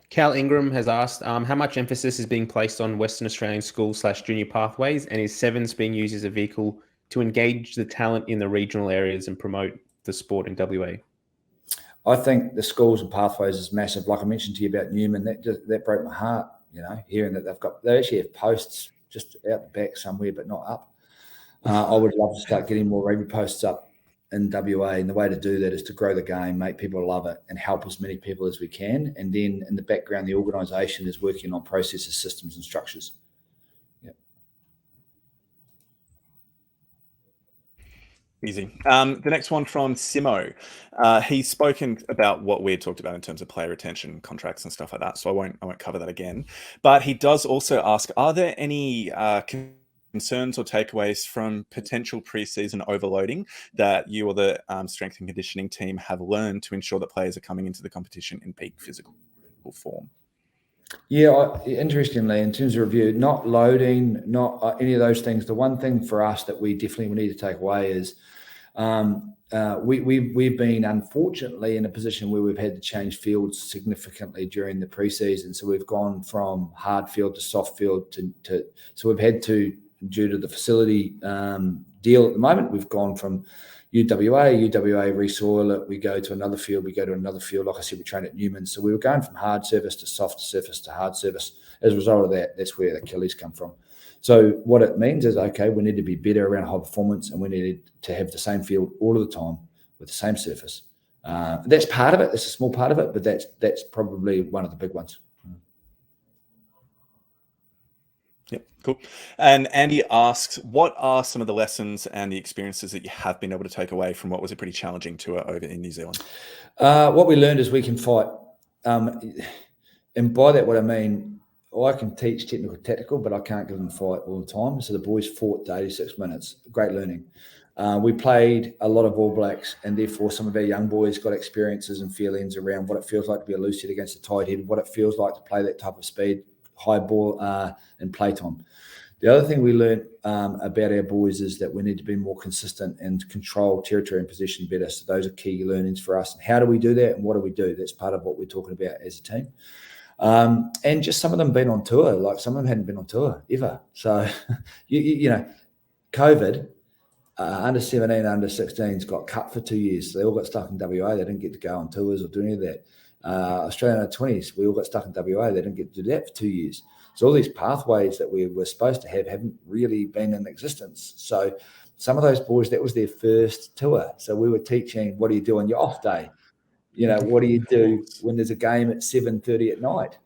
Cal Ingram has asked, how much emphasis is being placed on Western Australian school/junior pathways, and is Sevens being used as a vehicle to engage the talent in the regional areas and promote the sport in WA? I think the schools and pathways is massive. Like I mentioned to you about Newman, that broke my heart, hearing that they actually have posts just out the back somewhere, but not up. I would love to start getting more rugby posts up in WA, and the way to do that is to grow the game, make people love it, and help as many people as we can. And then in the background, the organisation is working on processes, systems, and structures. Yep. Easy. The next one from Simo. He's spoken about what we had talked about in terms of player retention, contracts, and stuff like that. So I won't cover that again. But he does also ask, are there any concerns or takeaways from potential preseason overloading that you or the strength and conditioning team have learned to ensure that players are coming into the competition in peak physical form? Yeah, interestingly, in terms of review, not loading, not any of those things. The one thing for us that we definitely need to take away is we've been unfortunately in a position where we've had to change fields significantly during the preseason. So we've gone from hard field to soft field so we've had to, due to the facility deal at the moment, we've gone from UWA resoil it, we go to another field, Like I said, we train at Newman. So we were going from hard surface to soft surface to hard surface. As a result of that, that's where the Achilles come from. So what it means is, okay, we need to be better around high performance, and we needed to have the same field all of the time with the same surface. That's part of it. That's a small part of it, but that's probably one of the big ones. Yep, cool. And Andy asks, what are some of the lessons and the experiences that you have been able to take away from what was a pretty challenging tour over in New Zealand? What we learned is we can fight. And by that, what I mean, I can teach technical tactical, but I can't give them a fight all the time. So the boys fought to 86 minutes. Great learning. We played a lot of All Blacks, and therefore some of our young boys got experiences and feelings around what it feels like to be a loose head against a tight head, what it feels like to play that type of speed, high ball and playtime. The other thing we learned about our boys is that we need to be more consistent and control territory and possession better. So those are key learnings for us. And how do we do that, and what do we do? That's part of what we're talking about as a team. And just some of them been on tour, like some of them hadn't been on tour ever. So, COVID, under 17, under 16s got cut for 2 years. So they all got stuck in WA. They didn't get to go on tours or do any of that. Australian under 20s, we all got stuck in WA. They didn't get to do that for 2 years. So all these pathways that we were supposed to have haven't really been in existence. So some of those boys, that was their first tour. So we were teaching, what do you do on your off day? What do you do when there's a game at 7:30 at night?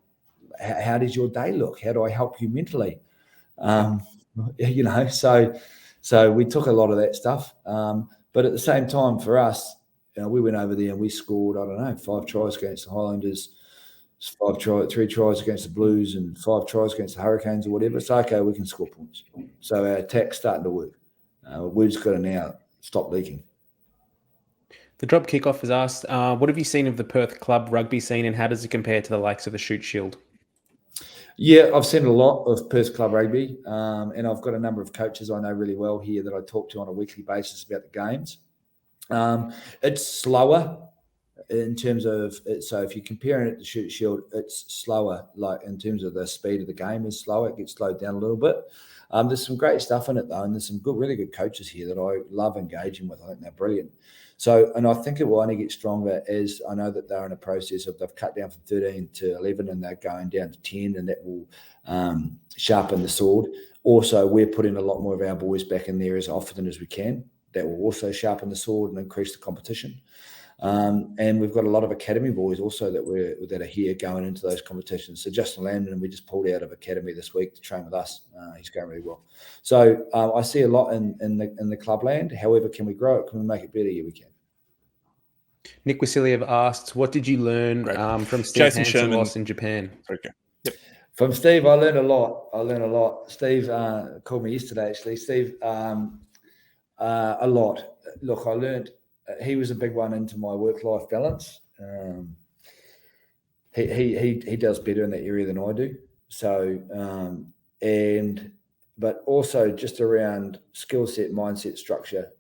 How does your day look? How do I help you mentally? So we took a lot of that stuff. But at the same time, for us, we went over there and we scored, 5 tries against the Highlanders, 3 tries against the Blues, and 5 tries against the Hurricanes or whatever. It's okay, we can score points. So our attack's starting to work. We've just got to now stop leaking. The drop kickoff has asked, what have you seen of the Perth club rugby scene, and how does it compare to the likes of the Shoot Shield? Yeah, I've seen a lot of Perth club rugby, and I've got a number of coaches I know really well here that I talk to on a weekly basis about the games. It's slower in terms of, so if you're comparing it to Shoot Shield, it's slower, like in terms of the speed of the game is slower. It gets slowed down a little bit. There's some great stuff in it though, and there's some really good coaches here that I love engaging with. I think they're brilliant. So, and I think it will only get stronger as I know that they're in a process of, they've cut down from 13 to 11 and they're going down to 10, and that will sharpen the sword. Also, we're putting a lot more of our boys back in there as often as we can. That will also sharpen the sword and increase the competition. And we've got a lot of academy boys also that are here going into those competitions. So Justin Landon, we just pulled out of academy this week to train with us. He's going really well. So I see a lot in the clubland. However, can we grow it? Can we make it better? Yeah, we can. Nick Wasiliev asked, what did you learn from Steve Jason Hansen Sherman loss in Japan? Okay. Yep. From Steve, I learned a lot. Steve called me yesterday, actually. Steve, a lot. Look, I learned. He was a big one into my work-life balance. He does better in that area than I do. So, but also just around skill set, mindset, structure.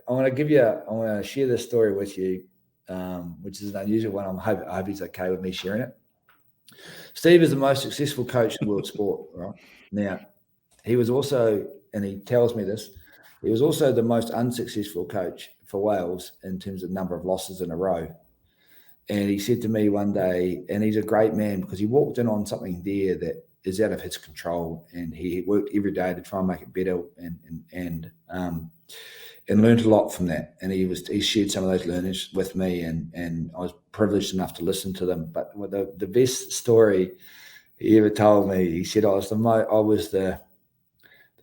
I want to share this story with you, which is an unusual one. I hope he's okay with me sharing it. Steve is the most successful coach in world sport, right? Now, he was also, and he tells me this, he was also the most unsuccessful coach for Wales in terms of number of losses in a row. And he said to me one day, and he's a great man because he walked in on something there that is out of his control, and he worked every day to try and make it better and learned a lot from that. And he shared some of those learnings with me, and I was privileged enough to listen to them. But the best story he ever told me, he said I was the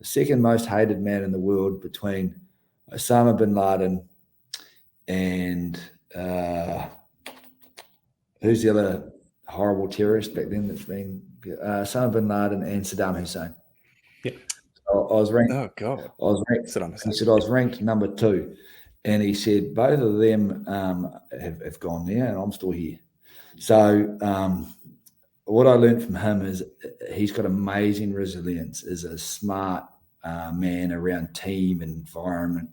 second most hated man in the world between Osama bin Laden and who's the other horrible terrorist back then that's been Osama bin Laden and Saddam Hussein. Yeah. So I was ranked. Oh God. I was ranked. Saddam Hussein. He said I was ranked number 2, and he said both of them have gone there, and I'm still here. So what I learned from him is he's got amazing resilience. Is a smart man around team and environment.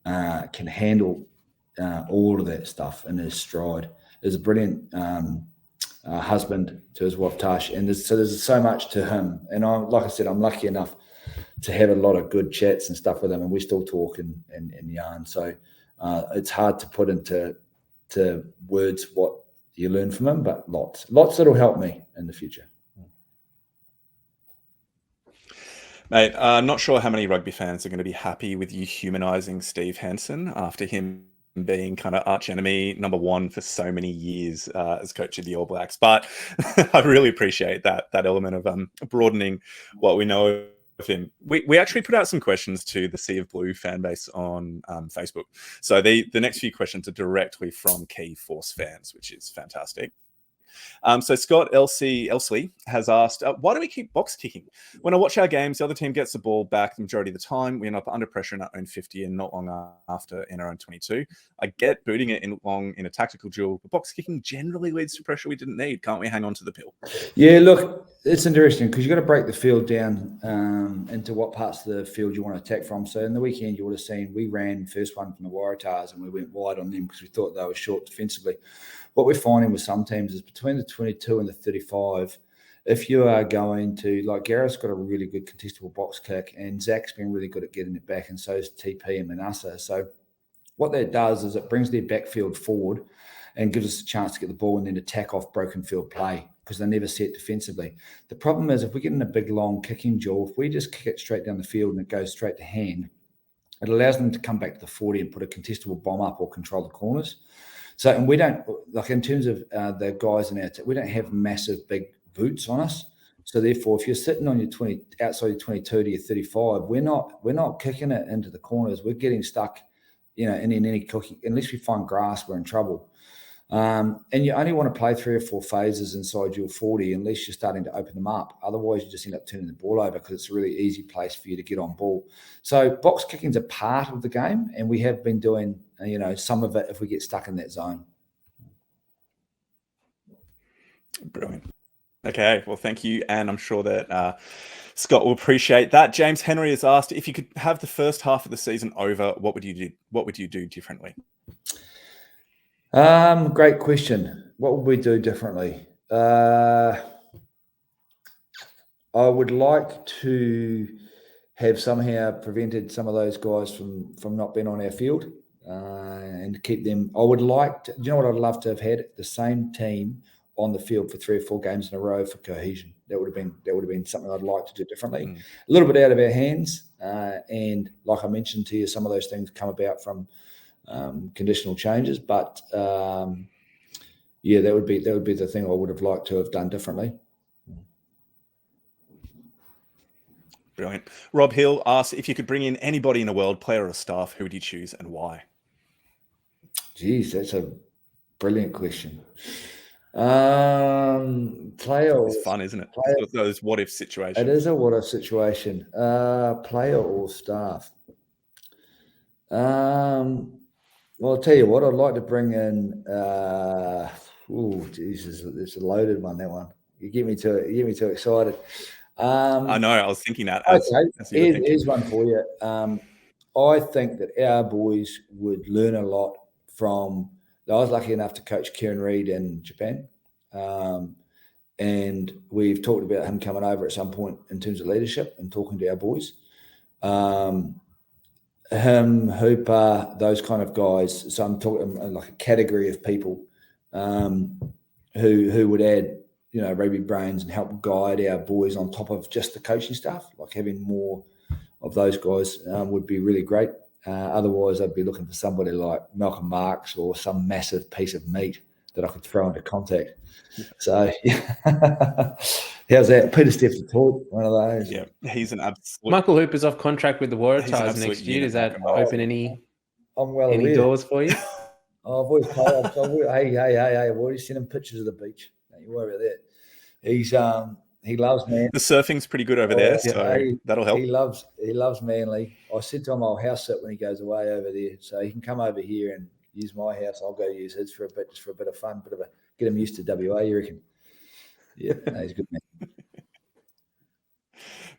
Can handle all of that stuff in his stride. Is a brilliant husband to his wife Tash, and there's so much to him. And like I said, I'm lucky enough to have a lot of good chats and stuff with him, and we still talk and yarn. So it's hard to put into words what you learn from him, but lots that'll help me in the future. Mate, I'm not sure how many rugby fans are going to be happy with you humanising Steve Hansen after him being kind of arch enemy number 1 for so many years as coach of the All Blacks. But I really appreciate that element of broadening what we know of him. We actually put out some questions to the Sea of Blue fan base on Facebook. So the next few questions are directly from Key Force fans, which is fantastic. So Scott Elsley has asked, why do we keep box kicking? When I watch our games, the other team gets the ball back the majority of the time. We end up under pressure in our own 50 and not long after in our own 22. I get booting it in a tactical duel, but box kicking generally leads to pressure we didn't need. Can't we hang on to the pill? Yeah, look, it's interesting because you've got to break the field down into what parts of the field you want to attack from. So in the weekend, you would have seen we ran first one from the Waratahs and we went wide on them because we thought they were short defensively. What we're finding with some teams is between the 22 and the 35, if you are going to, like Gareth's got a really good contestable box kick and Zach's been really good at getting it back, and so is TP and Manassa. So what that does is it brings their backfield forward and gives us a chance to get the ball and then attack off broken field play because they never set defensively. The problem is if we get in a big, long kicking duel, if we just kick it straight down the field and it goes straight to hand, it allows them to come back to the 40 and put a contestable bomb up or control the corners. So, and we don't, like in terms of the guys in our team, we don't have massive, big boots on us. So therefore, if you're sitting on your 20, outside your 22 to your 35, we're not kicking it into the corners. We're getting stuck, in any cookie. Unless we find grass, we're in trouble. And you only want to play 3 or 4 phases inside your 40 unless you're starting to open them up. Otherwise, you just end up turning the ball over because it's a really easy place for you to get on ball. So box kicking's a part of the game, and we have been doing, some of it if we get stuck in that zone. Brilliant. Okay, well, thank you. And I'm sure that Scott will appreciate that. James Henry has asked, if you could have the first half of the season over, what would you do? What would you do differently? Great question. What would we do differently? I would like to have somehow prevented some of those guys from not being on our field and keep them. I would like to, what I'd love to have had? The same team on the field for 3 or 4 games in a row for cohesion. That would have been something I'd like to do differently. A little bit out of our hands, and like I mentioned to you, some of those things come about from conditional changes. But that would be the thing I would have liked to have done differently. Brilliant. Rob Hill asks, if you could bring in anybody in the world, player or staff, who would you choose and why? Geez, that's a brilliant question. Player. It's fun, isn't it? It's those what if situations. It is a what if situation. Player or staff. Well, I'll tell you what. I'd like to bring in. Jesus, it's a loaded one. That one. You get me too excited. I know. I was thinking that. Here's one for you. I think that our boys would learn a lot from. I was lucky enough to coach Kieran Reid in Japan, and we've talked about him coming over at some point in terms of leadership and talking to our boys. Him, Hooper, those kind of guys. So I'm talking like a category of people who would add, rugby brains and help guide our boys on top of just the coaching staff. Like having more of those guys would be really great. Otherwise, I'd be looking for somebody like Malcolm Marks or some massive piece of meat that I could throw into contact. So, how's that? Peter Stephen, one of those. Yeah, he's an absolute. Michael Hooper's off contract with the Waratahs next year. Does that open any doors for you? I've always told him, hey, I've already sent him pictures of the beach. Don't you worry about that. He loves Manly. The surfing's pretty good over there, so that'll help. He loves Manly. I said to him, I'll house sit when he goes away over there, so he can come over here and use my house. I'll go use his for a bit, just for a bit of fun, get him used to WA. You reckon? Yeah, he's a good man.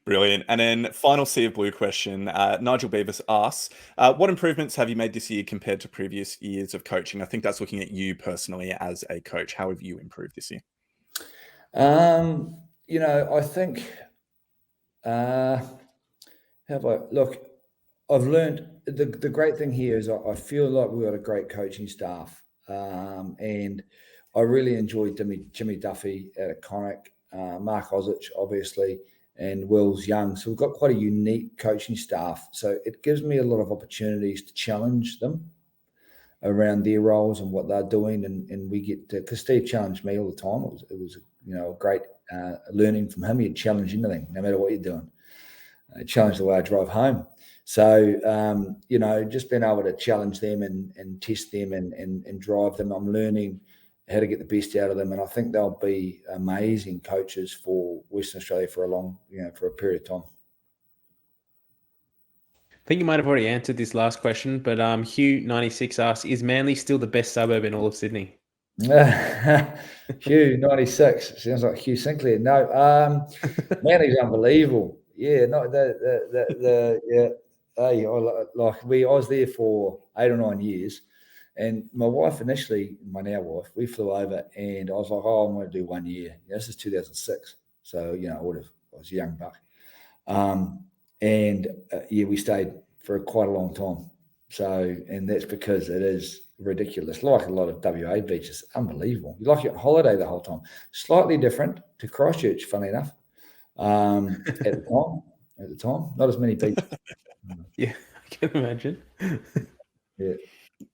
Brilliant. And then final Sea of Blue question. Nigel Beavis asks, what improvements have you made this year compared to previous years of coaching? I think that's looking at you personally as a coach. How have you improved this year? I think, I've learned the great thing here is I feel like we've got a great coaching staff. And I really enjoyed Jimmy Duffy at Iconic, Mark Ozich, obviously, and Will's Young. So we've got quite a unique coaching staff. So it gives me a lot of opportunities to challenge them around their roles and what they're doing. And we get to, because Steve challenged me all the time. It was a great learning from him. He'd challenge anything, no matter what you're doing. Challenge the way I drive home. So, just being able to challenge them and test them and drive them. I'm learning how to get the best out of them. And I think they'll be amazing coaches for Western Australia for a period of time. I think you might have already answered this last question, but Hugh96 asks, is Manly still the best suburb in all of Sydney? Hugh96 sounds like Hugh Sinclair. No, Manly's unbelievable. Yeah, no, I was there for 8 or 9 years, and my wife initially, my now wife, we flew over, and I was like, I'm going to do 1 year. This is 2006, so I was a young buck, we stayed for quite a long time. So, and that's because it is ridiculous. Like a lot of WA beaches, unbelievable. You're like you're on holiday the whole time. Slightly different to Christchurch, funny enough. At the time, not as many beaches. Yeah, I can imagine. Yeah.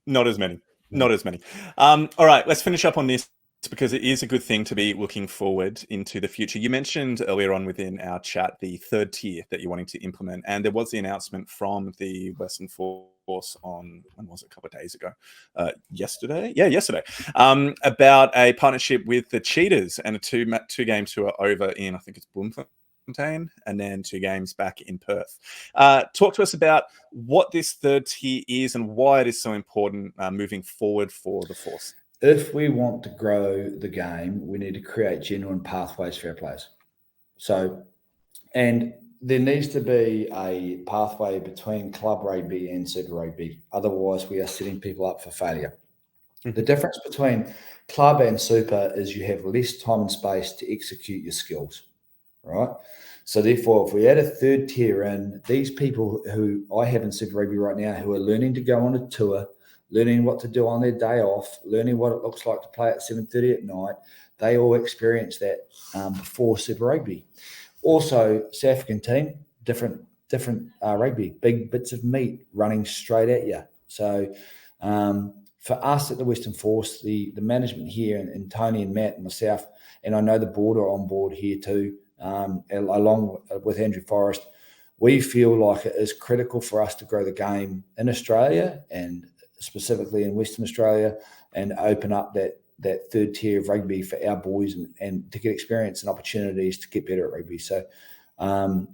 Not as many. Not as many. All right, let's finish up on this because it is a good thing to be looking forward into the future. You mentioned earlier on within our chat the third tier that you're wanting to implement, and there was the announcement from the Western Force on, when was it, a couple of days ago? Yesterday? Yeah, yesterday. About a partnership with the Cheetahs and a two-game tour over in, I think it's Bloemfontein, and then 2 games back in Perth. Talk to us about what this third tier is and why it is so important moving forward for the Force. If we want to grow the game, we need to create genuine pathways for our players. So, and there needs to be a pathway between club rugby and Super Rugby. Otherwise, we are setting people up for failure. The difference between club and Super is you have less time and space to execute your skills, right? So therefore, if we add a third tier in, these people who I have in Super Rugby right now who are learning to go on a tour, learning what to do on their day off, learning what it looks like to play at 7:30 at night, they all experience that before Super Rugby. Also, South African team, different rugby, big bits of meat running straight at you. So for us at the Western Force, the management here and Tony and Matt and myself, and I know the board are on board here too, along with Andrew Forrest, we feel like it is critical for us to grow the game in Australia and specifically in Western Australia and open up that third tier of rugby for our boys and to get experience and opportunities to get better at rugby. So, and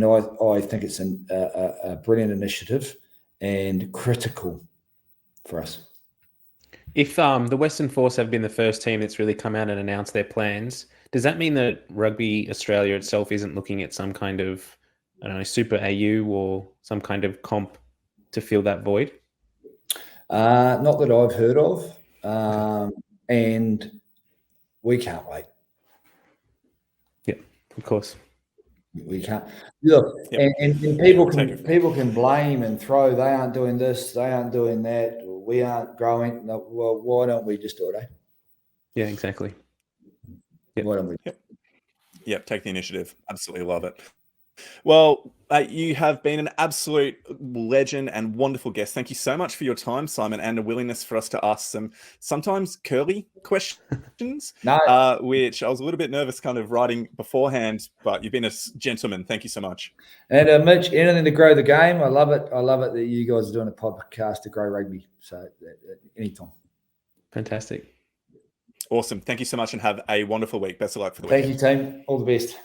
I think it's a brilliant initiative and critical for us. If the Western Force have been the first team that's really come out and announced their plans, does that mean that Rugby Australia itself isn't looking at some kind of, I don't know, Super AU or some kind of comp to fill that void? Not that I've heard of, and we can't wait. Yeah, of course. We can't look, Yep. and people can blame and throw. They aren't doing this. They aren't doing that. We aren't growing. No, well, why don't we just do it? Eh? Yeah, exactly. Yep. Why don't we? Yep, take the initiative. Absolutely love it. Well, you have been an absolute legend and wonderful guest. Thank you so much for your time, Simon, and the willingness for us to ask some sometimes curly questions, which I was a little bit nervous kind of writing beforehand, but you've been a gentleman. Thank you so much. And Mitch, anything to grow the game. I love it. I love it that you guys are doing a podcast to grow rugby. So anytime. Fantastic. Awesome. Thank you so much and have a wonderful week. Best of luck for the weekend. Thank you, team. All the best.